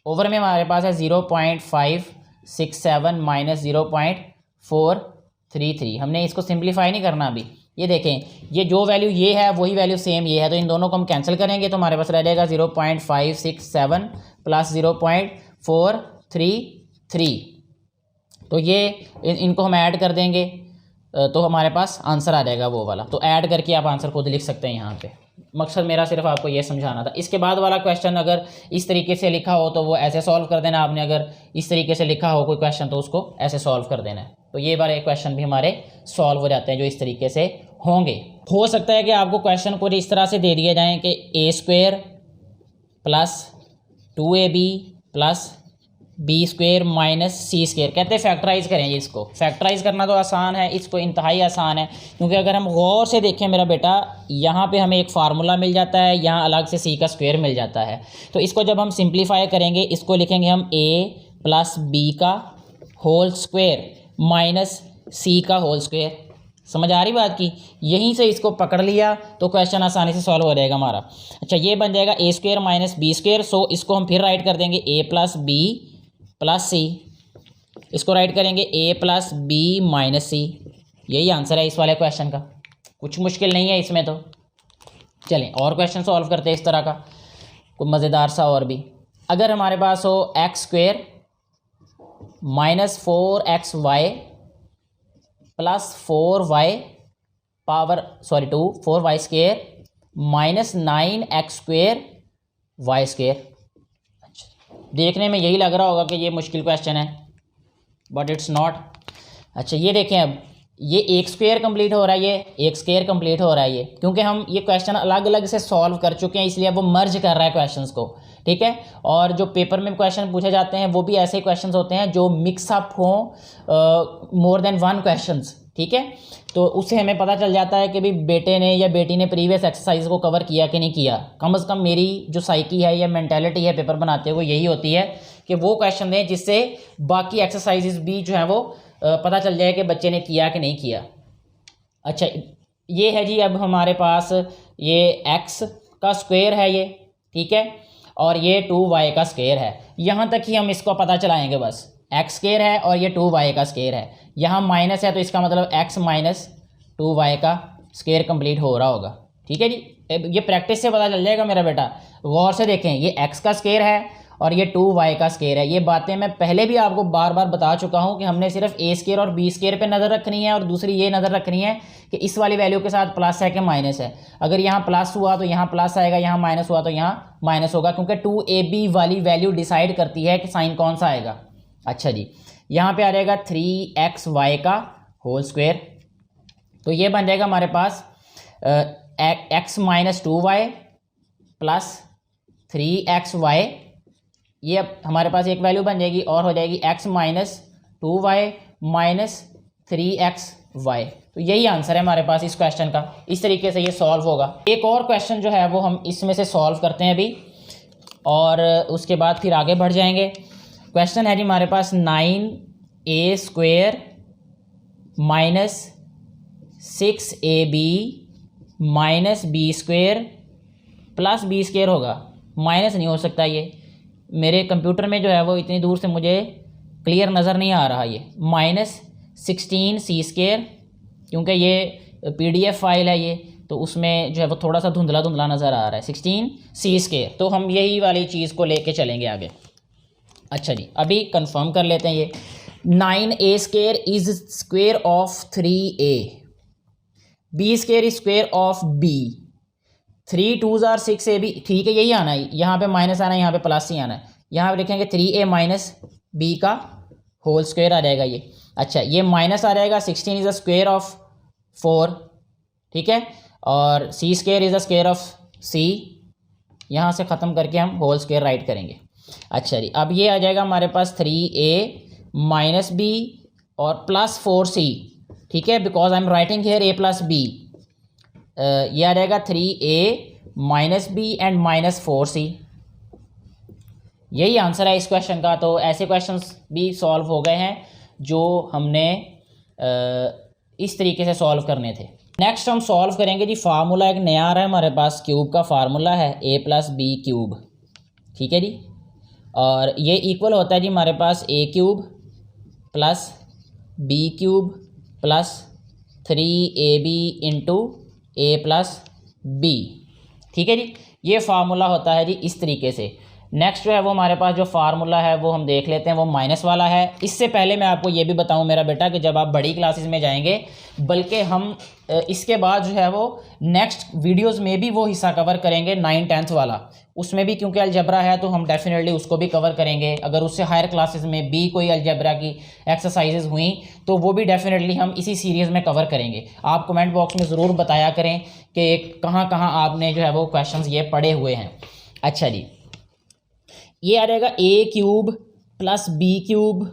ओवर में हमारे पास है 0.567 माइनस 0.433। हमने इसको सिंप्लीफाई नहीं करना अभी। ये देखें ये जो वैल्यू ये है वही वैल्यू सेम ये है, तो इन दोनों को हम कैंसिल करेंगे तो हमारे पास रह जाएगा 0.567 प्लस 0.433। तो ये इनको हम ऐड कर देंगे तो हमारे पास आंसर आ जाएगा वो वाला। तो ऐड करके आप आंसर खुद लिख सकते हैं यहाँ पे। मकसद मेरा सिर्फ आपको ये समझाना था। इसके बाद वाला क्वेश्चन अगर इस तरीके से लिखा हो तो वो ऐसे सॉल्व कर देना आपने, अगर इस तरीके से लिखा हो कोई क्वेश्चन तो उसको ऐसे सॉल्व कर देना है। तो ये वाले क्वेश्चन भी हमारे सॉल्व हो जाते हैं जो इस तरीके से होंगे। हो सकता है कि आपको क्वेश्चन कुछ इस तरह से दे दिए जाएँ कि a square plus 2ab plus B square minus c square, कहते हैं फैक्टराइज करें जी। इसको फैक्टराइज करना तो आसान है, इसको इंतहाई आसान है, क्योंकि अगर हम गौर से देखें मेरा बेटा, यहाँ पे हमें एक फार्मूला मिल जाता है, यहाँ अलग से सी का स्क्वायर मिल जाता है। तो इसको जब हम सिंप्लीफाई करेंगे, इसको लिखेंगे हम ए प्लस बी का होल स्क्वायर माइनस सी का होल स्क्वायर। समझ आ रही बात की? यहीं से इसको पकड़ लिया तो क्वेश्चन आसानी से सॉल्व हो जाएगा हमारा। अच्छा, ये बन जाएगा ए स्क्वायर माइनस बी स्क्वायर। सो इसको हम फिर राइट कर देंगे ए प्लस बी प्लस सी। इसको राइट करेंगे ए प्लस बी माइनस सी। यही आंसर है इस वाले क्वेश्चन का, कुछ मुश्किल नहीं है इसमें। तो चलें और क्वेश्चन सॉल्व करते हैं इस तरह का, कोई मज़ेदार सा और भी। अगर हमारे पास हो x square minus 4xy plus 4y square minus 9x square y square. अच्छा, देखने में यही लग रहा होगा कि ये मुश्किल क्वेश्चन है, बट इट्स नॉट। अच्छा, ये देखें, अब ये एक स्क्वायर कंप्लीट हो रहा है, ये एक स्क्वायर कंप्लीट हो रहा है, ये क्योंकि हम ये क्वेश्चन अलग अलग से सॉल्व कर चुके हैं, इसलिए अब वो मर्ज कर रहा है क्वेश्चंस को। ठीक है, और जो पेपर में क्वेश्चन पूछे जाते हैं वो भी ऐसे क्वेश्चंस होते हैं जो मिक्सअप हों मोर देन वन क्वेश्चंस। ठीक है, तो उससे हमें पता चल जाता है कि भाई बेटे ने या बेटी ने प्रीवियस एक्सरसाइज को कवर किया कि नहीं किया। कम से कम मेरी जो साइकी है या मेंटालिटी है पेपर बनाते हुए यही होती है कि वो क्वेश्चन दें जिससे बाकी एक्सरसाइजेज भी जो है वो पता चल जाए कि बच्चे ने किया कि नहीं किया। अच्छा, ये है जी, अब हमारे पास ये x का स्क्वायर है ये, ठीक है, और ये 2y का स्क्वायर है। यहाँ तक ही हम इसको पता चलाएंगे बस। x स्क्वायर है और ये 2y का स्क्वायर है, यहाँ माइनस है तो इसका मतलब x माइनस 2y का स्क्वायर कंप्लीट हो रहा होगा। ठीक है जी, ये प्रैक्टिस से पता चल जाएगा मेरा बेटा। गौर से देखें, ये x का स्क्वायर है और ये 2y का स्क्वायर है। ये बातें मैं पहले भी आपको बार बार बता चुका हूँ कि हमने सिर्फ a स्क्वायर और b स्क्वायर पे नज़र रखनी है, और दूसरी ये नज़र रखनी है कि इस वाली वैल्यू के साथ प्लस है कि माइनस है। अगर यहाँ प्लस हुआ तो यहाँ प्लस आएगा, यहाँ माइनस हुआ तो यहाँ माइनस होगा, क्योंकि 2ab वाली वैल्यू डिसाइड करती है कि साइन कौन सा आएगा। अच्छा जी, यहाँ पे आ जाएगा 3xy का होल स्क्वायर, तो ये बन जाएगा हमारे पास x minus 2y plus 3xy। ये अब हमारे पास एक वैल्यू बन जाएगी और हो जाएगी x minus 2y minus 3xy। तो यही आंसर है हमारे पास इस क्वेश्चन का। इस तरीके से ये सॉल्व होगा। एक और क्वेश्चन जो है वो हम इसमें से सॉल्व करते हैं अभी, और उसके बाद फिर आगे बढ़ जाएंगे। क्वेश्चन है जी हमारे पास 9a square minus 6ab minus b square plus B square होगा। माइनस नहीं हो सकता, ये मेरे कंप्यूटर में जो है वो इतनी दूर से मुझे क्लियर नज़र नहीं आ रहा। ये माइनस 16c स्क्वायर, क्योंकि ये PDF फाइल है ये, तो उसमें जो है वो थोड़ा सा धुंधला धुंधला नज़र आ रहा है। 16c स्क्वायर, तो हम यही वाली चीज़ को लेके चलेंगे आगे। अच्छा जी, अभी कंफर्म कर लेते हैं। ये 9a square is square of 3a, b square is square of b, 3 2s are 6ab। ठीक है, यही आना है, यहाँ पे माइनस आना है, यहाँ पे प्लस ही आना है। यहाँ पे लिखेंगे 3a माइनस b का होल स्क्वायर आ जाएगा ये। अच्छा, ये माइनस आ जाएगा, 16 इज द स्क्वायर ऑफ 4, ठीक है, और c square is the square of c। यहाँ से ख़त्म करके हम होल स्क्वायर राइट करेंगे। अच्छा जी, अब ये आ जाएगा हमारे पास 3a माइनस b और प्लस 4c, ठीक है, because I am writing here a plus b। ये आ जाएगा 3a minus B and minus 4c। यही आंसर है इस क्वेश्चन का। तो ऐसे क्वेश्चंस भी सॉल्व हो गए हैं जो हमने इस तरीके से सॉल्व करने थे। नेक्स्ट हम सॉल्व करेंगे जी, फार्मूला एक नया आ रहा है हमारे पास, क्यूब का फार्मूला है a प्लस बी क्यूब, ठीक है जी, और ये इक्वल होता है जी हमारे पास a cube plus b cube plus 3ab into a plus b. ठीक है जी, ये फार्मूला होता है जी इस तरीके से। नेक्स्ट जो है वो हमारे पास जो फार्मूला है वो हम देख लेते हैं, वो माइनस वाला है। इससे पहले मैं आपको ये भी बताऊं मेरा बेटा कि जब आप बड़ी क्लासेस में जाएंगे, बल्कि हम इसके बाद जो है वो नेक्स्ट वीडियोस में भी वो हिस्सा कवर करेंगे 9th 10th वाला, उसमें भी क्योंकि अलजबरा है तो हम डेफिनेटली उसको भी कवर करेंगे। अगर उससे हायर क्लासेस में भी कोई अलजबरा की एक्सरसाइजेज हुई तो वो भी डेफिनेटली हम इसी सीरीज़ में कवर करेंगे। आप कमेंट बॉक्स में ज़रूर बताया करें कि कहाँ कहाँ आपने जो है वो क्वेश्चंस ये पढ़े हुए हैं। अच्छा जी, ये आ जाएगा a cube plus b cube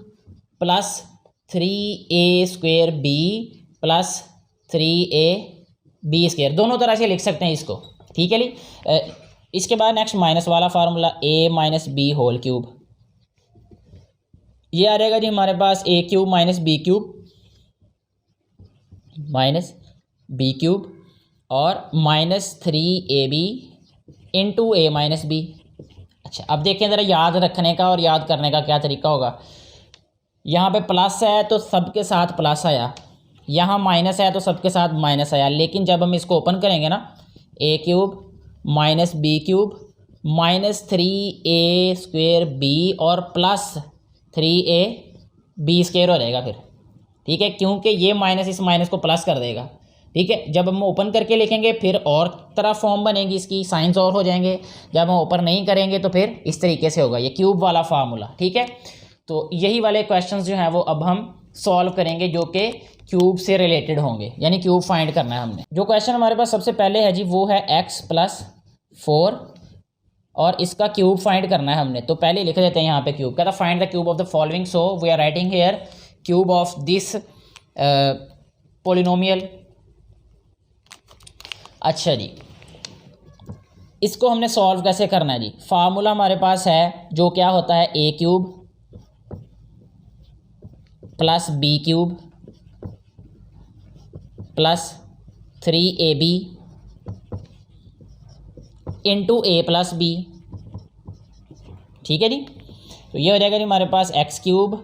plus 3a² b plus 3a b square, दोनों तरह से लिख सकते हैं इसको, ठीक है जी। इसके बाद नेक्स्ट माइनस वाला formula a minus B whole cube, ये आ जाएगा जी हमारे पास a cube minus B cube और minus 3ab into a minus B. अच्छा, अब देखें ज़रा याद रखने का और याद करने का क्या तरीका होगा। यहाँ पे प्लस है तो सबके साथ प्लस आया, यहाँ माइनस है तो सबके साथ माइनस आया, लेकिन जब हम इसको ओपन करेंगे ना, a cube minus B cube minus 3a² b और प्लस 3a बी स्क्वायर हो जाएगा फिर, ठीक है, क्योंकि ये माइनस इस माइनस को प्लस कर देगा, ठीक है। जब हम ओपन करके लिखेंगे फिर और तरह फॉर्म बनेगी, इसकी साइंस और हो जाएंगे, जब हम ओपन नहीं करेंगे तो फिर इस तरीके से होगा, ये क्यूब वाला फार्मूला, ठीक है। तो यही वाले क्वेश्चंस जो हैं वो अब हम सॉल्व करेंगे जो कि क्यूब से रिलेटेड होंगे, यानी क्यूब फाइंड करना है हमने। जो क्वेश्चन हमारे पास सबसे पहले है जी वो है x + 4 और इसका क्यूब फाइंड करना है हमने, तो पहले लिख देते हैं यहाँ पे क्यूब, कहता find the cube of the following, so we are writing here cube of this polynomial. अच्छा जी, इसको हमने सॉल्व कैसे करना है जी, फार्मूला हमारे पास है जो क्या होता है a cube plus b cube plus 3ab into a plus b, ठीक है जी। तो ये हो जाएगा जी हमारे पास x cube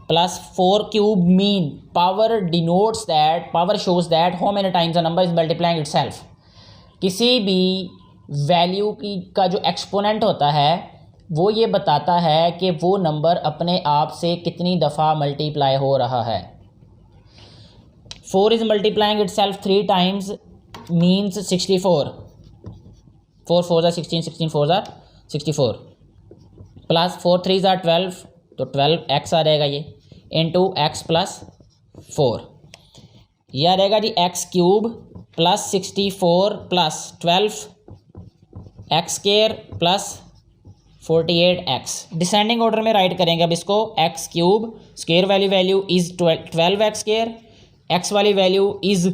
plus 4 cube, mean power denotes that, power shows that how many times a number is multiplying itself. किसी भी वैल्यू की का जो एक्सपोनेंट होता है वो ये बताता है कि वो नंबर अपने आप से कितनी दफ़ा मल्टीप्लाई हो रहा है। 4 is multiplying itself 3 times means 64, 4 4 16, 16 4 64 plus 4 3 12, तो 12x आ जाएगा ये, इंटू x प्लस 4, यह आ जाएगा जी x cube plus 64 plus 12x² plus 48x। Descending order में राइट करेंगे अब इसको, x क्यूब स्क्वायर वाली वैल्यू इज़ 12x², x वाली value is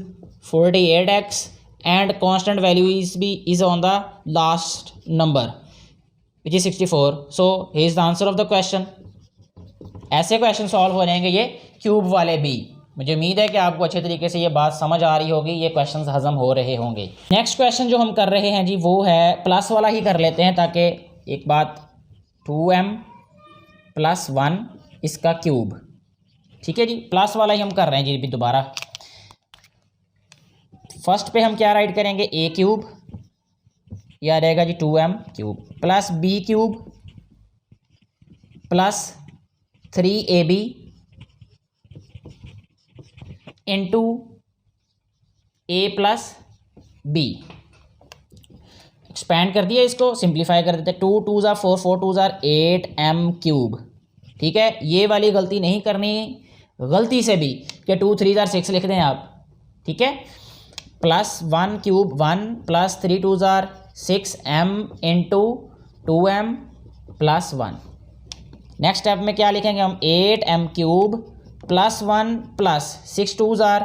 48x and constant value is on the last number which is 64। So he is the answer of the question. ऐसे क्वेश्चन सॉल्व हो जाएंगे ये क्यूब वाले भी। मुझे उम्मीद है कि आपको अच्छे तरीके से ये बात समझ आ रही होगी, ये क्वेश्चंस हजम हो रहे होंगे। नेक्स्ट क्वेश्चन जो हम कर रहे हैं जी वो है प्लस वाला ही कर लेते हैं, ताकि एक बात 2m + 1 इसका क्यूब, ठीक है जी, प्लस वाला ही हम कर रहे हैं जी भी दोबारा। फर्स्ट पे हम क्या राइट करेंगे, a क्यूब, यह आ जाएगा जी 2m cube plus b cube plus 3ab into a plus b। Expand कर दिया, इसको सिंप्लीफाई कर देते हैं, 2 2 ज़ा 4 4 2 ज़ा 8m क्यूब, ठीक है। ये वाली गलती नहीं करनी गलती से भी कि 2 3 ज़ा 6 लिख दें आप, ठीक है। प्लस 1 क्यूब 1 प्लस 3 2 ज़ा 6m into 2m plus 1। Next step में क्या लिखेंगे हम, 8m क्यूब प्लस 1 प्लस 6 2 ज़ा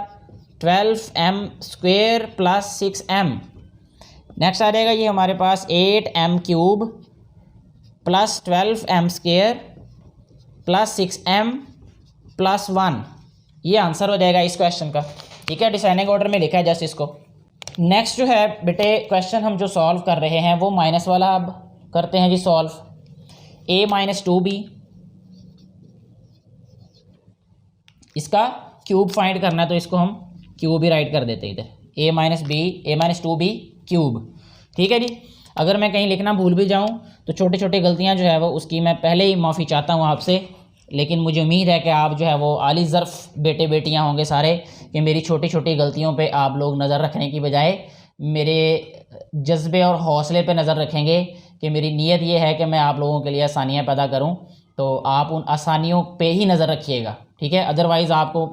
12m² प्लस 6m। नेक्स्ट आ जाएगा ये हमारे पास 8m cube plus 12m² plus 6m plus 1। ये आंसर हो जाएगा इस क्वेश्चन का, ठीक है। डिसेंडिंग ऑर्डर में लिखा है जस्ट इसको। नेक्स्ट जो है बेटे क्वेश्चन हम जो सॉल्व कर रहे हैं वो माइनस वाला अब करते हैं जी सॉल्व। a - 2b, इसका क्यूब फाइंड करना है तो इसको हम क्यूब ही राइट कर देते हैं इधर, a - 2b क्यूब, ठीक है जी। अगर मैं कहीं लिखना भूल भी जाऊं तो छोटी छोटी गलतियां जो है वो उसकी मैं पहले ही माफ़ी चाहता हूं आपसे, लेकिन मुझे उम्मीद है कि आप जो है वो आली ज़र्फ़ बेटे बेटियां होंगे सारे, कि मेरी छोटी छोटी गलतियों पे आप लोग नज़र रखने की बजाय मेरे जज्बे और हौसले पे नज़र रखेंगे कि मेरी नीयत ये है कि मैं आप लोगों के लिए आसानियाँ पैदा करूँ, तो आप उन आसानियों पे ही नज़र रखिएगा, ठीक है। अदरवाइज़ आपको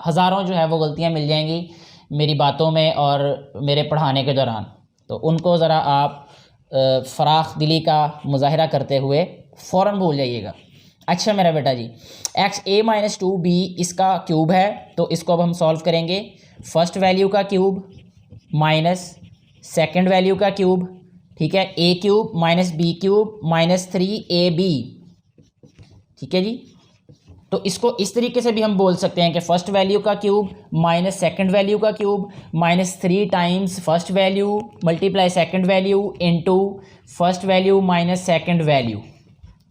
हज़ारों जो है वो गलतियाँ मिल जाएंगी मेरी बातों में और मेरे पढ़ाने के दौरान, तो उनको ज़रा आप फ़राख दिली का मुज़ाहिरा करते हुए फ़ौरन भूल जाइएगा। अच्छा मेरा बेटा जी, X A minus two B इसका क्यूब है, तो इसको अब हम सॉल्व करेंगे। फर्स्ट वैल्यू का क्यूब माइनस सेकेंड वैल्यू का क्यूब, ठीक है, A cube minus B cube minus 3ab, ठीक है जी। तो इसको इस तरीके से भी हम बोल सकते हैं कि फर्स्ट वैल्यू का क्यूब माइनस सेकेंड वैल्यू का cube minus 3 times first value multiply second value into first value minus second value,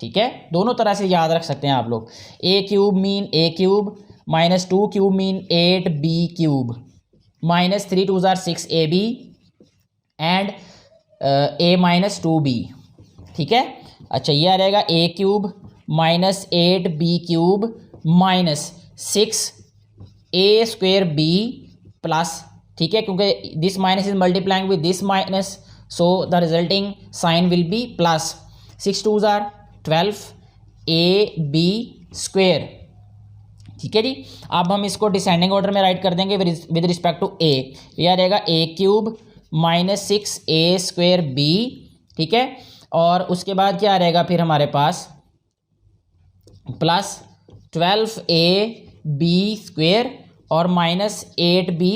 ठीक है। दोनों तरह से याद रख सकते हैं आप लोग। A cube mean A cube minus 2 cube mean 8b cube minus 3 2 जार 6ab and a minus 2b, ठीक है। अच्छा ये आ रहेगा A cube minus 8b cube minus 6a square b plus, ठीक है, क्योंकि this minus is multiplying with this minus, so the resulting sign will be plus 6 2 जार 12ab स्क्वेयर, ठीक है जी। अब हम इसको डिसेंडिंग ऑर्डर में राइट कर देंगे विद रिस्पेक्ट टू ए। यह रहेगा A cube minus 6a square b, ठीक है, और उसके बाद क्या रहेगा फिर हमारे पास प्लस 12ab स्क्वेयर और माइनस 8b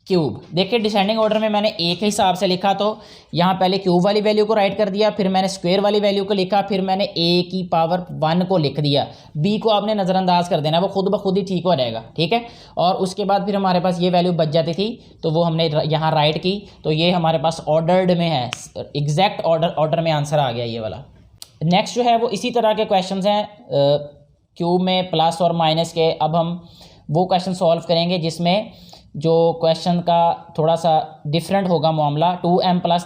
क्यूब। देखिए डिसेंडिंग ऑर्डर में मैंने एक हिसाब से लिखा, तो यहाँ पहले क्यूब वाली वैल्यू को राइट कर दिया, फिर मैंने स्क्वायर वाली वैल्यू को लिखा, फिर मैंने a की पावर 1 को लिख दिया। b को आपने नज़रअंदाज कर देना, वो खुद ब खुद ही ठीक हो जाएगा, ठीक है। और उसके बाद फिर हमारे पास ये वैल्यू बच जाती थी, तो वो हमने यहाँ राइट की, तो ये हमारे पास ऑर्डर्ड में है, एग्जैक्ट ऑर्डर में आंसर आ गया ये वाला। नेक्स्ट जो है वो इसी तरह के क्वेश्चन हैं क्यूब में प्लस और माइनस के। अब हम वो क्वेश्चन सॉल्व करेंगे जिसमें जो क्वेश्चन का थोड़ा सा डिफरेंट होगा मामला। 2m प्लस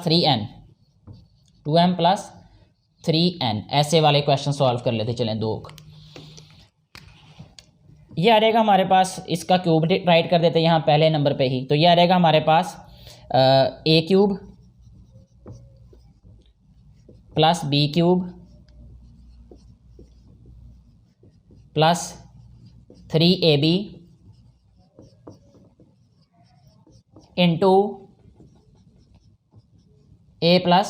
3n, ऐसे वाले क्वेश्चन सॉल्व कर लेते चलें दो। ये आ रहेगा हमारे पास, इसका क्यूब राइट कर देते हैं यहाँ पहले नंबर पे ही। तो ये आ रहेगा हमारे पास a cube plus b cube plus 3ab into a plus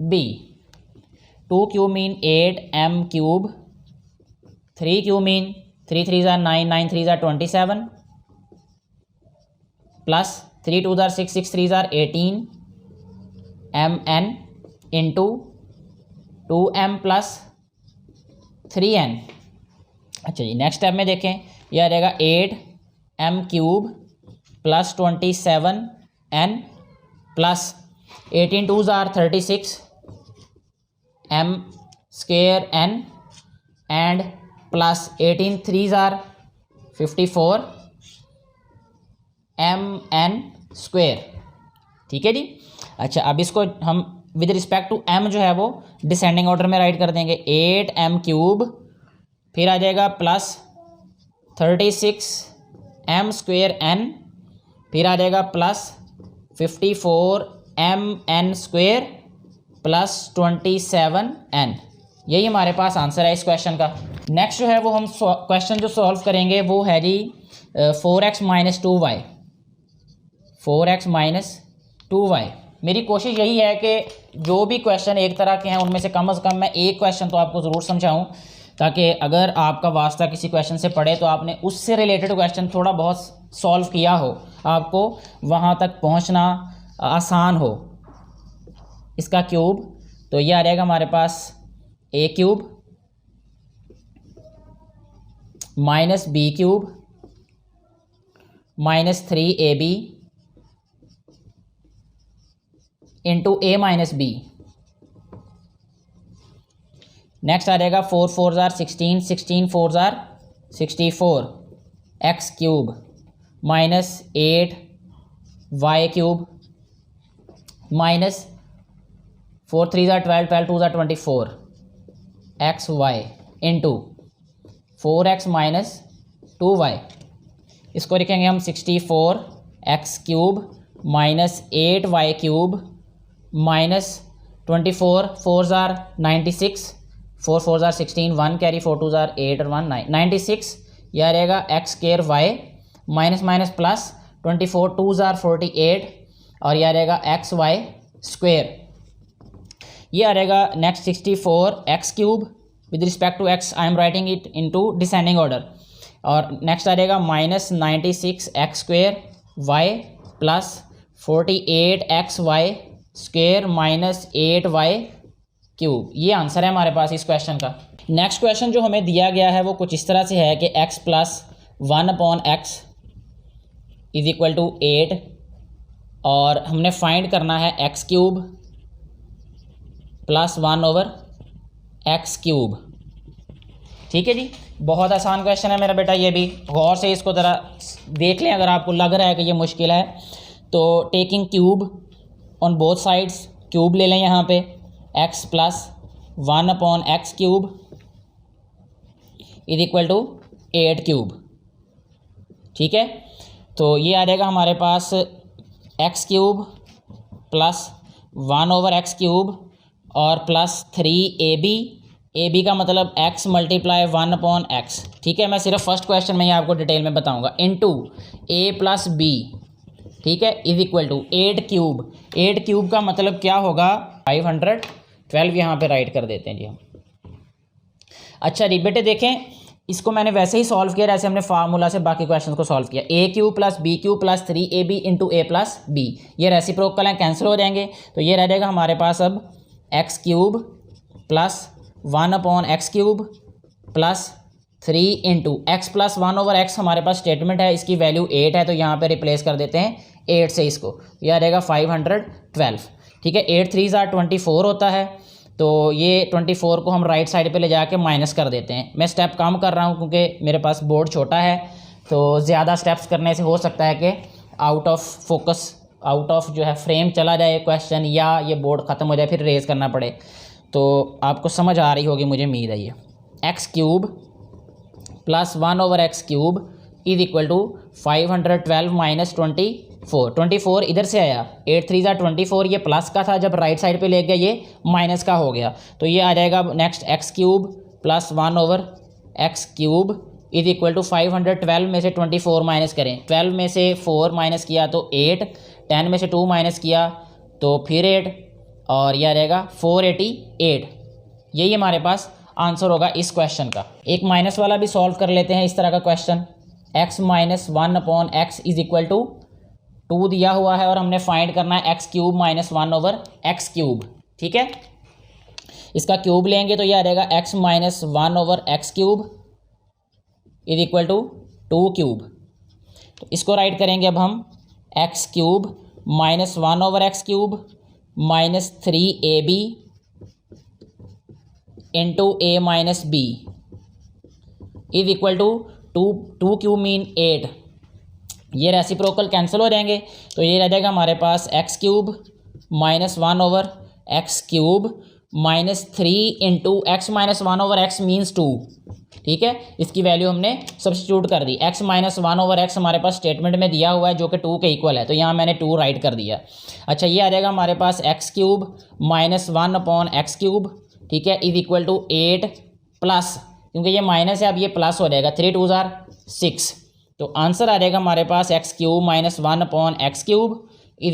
b। 2 cube mean 8m cube, 3 cube mean 3 3 jar 9 9 3 jar 27 plus 3 2 jar 6 6 3 jar 18 mn into 2m plus 3n। अच्छा जी, नेक्स्ट स्टेप में देखें, यह रहेगा 8m cube plus 27n plus 18 2 jar 36 m square n and plus 18 3 jar 54 mn square, ठीक है जी। अच्छा अब इसको हम विद रिस्पेक्ट टू m जो है वो डिसेंडिंग ऑर्डर में राइट कर देंगे। 8m क्यूब फिर आ जाएगा प्लस 36 m स्क्वेयर n, फिर आ जाएगा plus 54 mn square plus 27n। यही हमारे पास आंसर है इस क्वेश्चन का। नेक्स्ट जो है वो हम क्वेश्चन जो सॉल्व करेंगे वो है जी 4x minus 2y, 4x minus 2y। मेरी कोशिश यही है कि जो भी क्वेश्चन एक तरह के हैं उनमें से कम मैं एक क्वेश्चन तो आपको ज़रूर समझाऊं, ताकि अगर आपका वास्ता किसी क्वेश्चन से पढ़े तो आपने उससे रिलेटेड क्वेश्चन थोड़ा बहुत सॉल्व किया हो, आपको वहाँ तक पहुँचना आसान हो। इसका क्यूब, तो ये आ जाएगा हमारे पास a cube minus b cube minus 3ab into a minus b। Next आ जाएगा 4 4 जार 16 16 4 जार 64 x cube minus 8 y cube minus 4 3 जार 12 12 2 जार 24 X Y into 4x minus 2y। इसको लिखेंगे हम 64 x cube minus 8y cube minus 24 4 जार 96 4 4 जार 16 1 कैरी 4 2 जार 8 और 1 9 96। यह रहेगा x square y minus minus plus 24 2 जार 48 और यह रहेगा एक्स वाई स्क्वेयर। ये आ रहेगा next 64 x cube with respect to x I am writing it into descending order. और नेक्स्ट आ जाएगा -96x² y plus 48xy² -8y³। ये आंसर है हमारे पास इस क्वेश्चन का। नेक्स्ट क्वेश्चन जो हमें दिया गया है वो कुछ इस तरह से है कि x + 1/x = 8 और हमने फाइंड करना है x³ + 1/x³। ठीक है जी, बहुत आसान क्वेश्चन है मेरा बेटा, ये भी गौर से इसको ज़रा देख लें। अगर आपको लग रहा है कि ये मुश्किल है तो taking cube on both sides, cube ले लें यहाँ पे, x + 1/x³ = 8³। ठीक है, तो ये आ जाएगा हमारे पास x³ + 1/x³ और प्लस 3ab। ab का मतलब x × 1/x। ठीक है, मैं सिर्फ फर्स्ट क्वेश्चन में ही आपको डिटेल में बताऊंगा। इनटू a + b, ठीक है, = 8³ 8³ का मतलब क्या होगा 512 यहाँ पे राइट कर देते हैं जी हम। अच्छा जी बेटे देखें, इसको मैंने वैसे ही सॉल्व किया जैसे हमने फार्मूला से बाकी क्वेश्चन को सॉल्व किया। a³ + b³ + 3ab × a + b, ये रेसिप्रोकल हैं, कैंसिल हो जाएंगे। तो ये रह जाएगा हमारे पास अब x³ + 1/x³ + 3 × x + 1/x हमारे पास स्टेटमेंट है, इसकी वैल्यू 8 है तो यहाँ पे रिप्लेस कर देते हैं 8 से इसको, ये आ जाएगा 512। ठीक है, 8 3 = 24 होता है, तो ये 24 को हम राइट साइड पे ले जाके माइनस कर देते हैं। मैं स्टेप कम कर रहा हूँ क्योंकि मेरे पास बोर्ड छोटा है, तो ज़्यादा स्टेप्स करने से हो सकता है कि out of focus, out of जो है फ्रेम चला जाए क्वेश्चन, या ये बोर्ड ख़त्म हो जाए फिर रेज़ करना पड़े। तो आपको समझ आ रही होगी मुझे उम्मीद है। ये x³ + 1/x³ = 512 - 24 इधर से आया, 8 3 = 24, ये प्लस का था, जब राइट साइड पे ले गया ये माइनस का हो गया। तो ये आ जाएगा नेक्स्ट x³ + 1/x³ = 512 में से 24 माइनस करें, 12 में से 4 माइनस किया तो 8, 10 में से 2 माइनस किया तो फिर 8, और यह आ जाएगा 488। यही हमारे पास आंसर होगा इस क्वेश्चन का। एक माइनस वाला भी सॉल्व कर लेते हैं इस तरह का क्वेश्चन। x - 1/x = 2 दिया हुआ है और हमने फाइंड करना है x³ - 1/x³। ठीक है, इसका क्यूब लेंगे तो यह आ जाएगा x - 1/x³ = 2³। तो इसको राइट करेंगे अब हम x³ - 1/x³ - 3ab × a - b = 2³ mean 8। ये रेसिप्रोकल कैंसिल हो जाएंगे, तो ये रह जाएगा हमारे पास x³ - 1/x³ - 3 × x - 1/x means 2। ठीक है, इसकी वैल्यू हमने सब्स्टिट्यूट कर दी। x - 1/x हमारे पास स्टेटमेंट में दिया हुआ है जो कि 2 के इक्वल है, तो यहाँ मैंने 2 राइट कर दिया। अच्छा, ये आ जाएगा हमारे पास x³ - 1/x³, ठीक है, = 8 प्लस, क्योंकि ये माइनस है अब ये प्लस हो जाएगा, 3 2 = 6। तो आंसर आ जाएगा हमारे पास x³ - 1/x³ =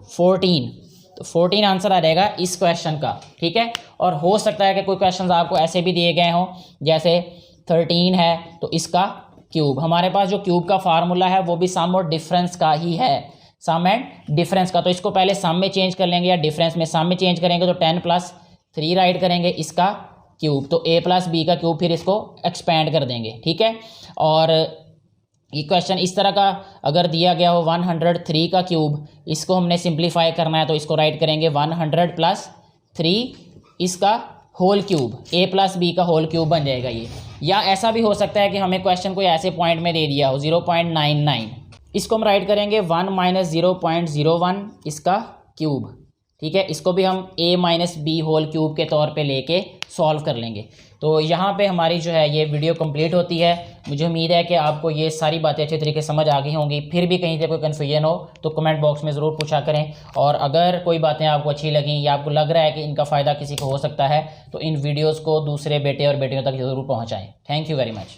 14। तो 14 आंसर आ जाएगा इस क्वेश्चन का। ठीक है, और हो सकता है कि कोई क्वेश्चन आपको ऐसे भी दिए गए हों, जैसे 13 है तो इसका क्यूब। हमारे पास जो क्यूब का फार्मूला है वो भी सम और डिफरेंस का ही है, सम एंड डिफरेंस का। तो इसको पहले सम में चेंज कर लेंगे या डिफरेंस में। सम में चेंज करेंगे तो 10 + 3 राइट करेंगे इसका क्यूब, तो a + b का क्यूब, फिर इसको एक्सपेंड कर देंगे। ठीक है, और ये क्वेश्चन इस तरह का अगर दिया गया हो 103 का क्यूब, इसको हमने सिंप्लीफाई करना है तो इसको राइट करेंगे 100 + 3 इसका होल क्यूब, a + b का होल क्यूब बन जाएगा ये। या ऐसा भी हो सकता है कि हमें क्वेश्चन कोई ऐसे पॉइंट में दे दिया हो 0.99, इसको हम राइट करेंगे 1 - 0.01 इसका क्यूब। ठीक है, इसको भी हम a - b होल क्यूब के तौर पे लेके सॉल्व कर लेंगे। तो यहाँ पे हमारी जो है ये वीडियो कंप्लीट होती है। मुझे उम्मीद है कि आपको ये सारी बातें अच्छे तरीके से समझ आ गई होंगी। फिर भी कहीं से कोई कन्फ्यूजन हो तो कमेंट बॉक्स में ज़रूर पूछा करें, और अगर कोई बातें आपको अच्छी लगी या आपको लग रहा है कि इनका फ़ायदा किसी को हो सकता है तो इन वीडियोज़ को दूसरे बेटे और बेटियों तक ज़रूर पहुँचाएँ। Thank you very much.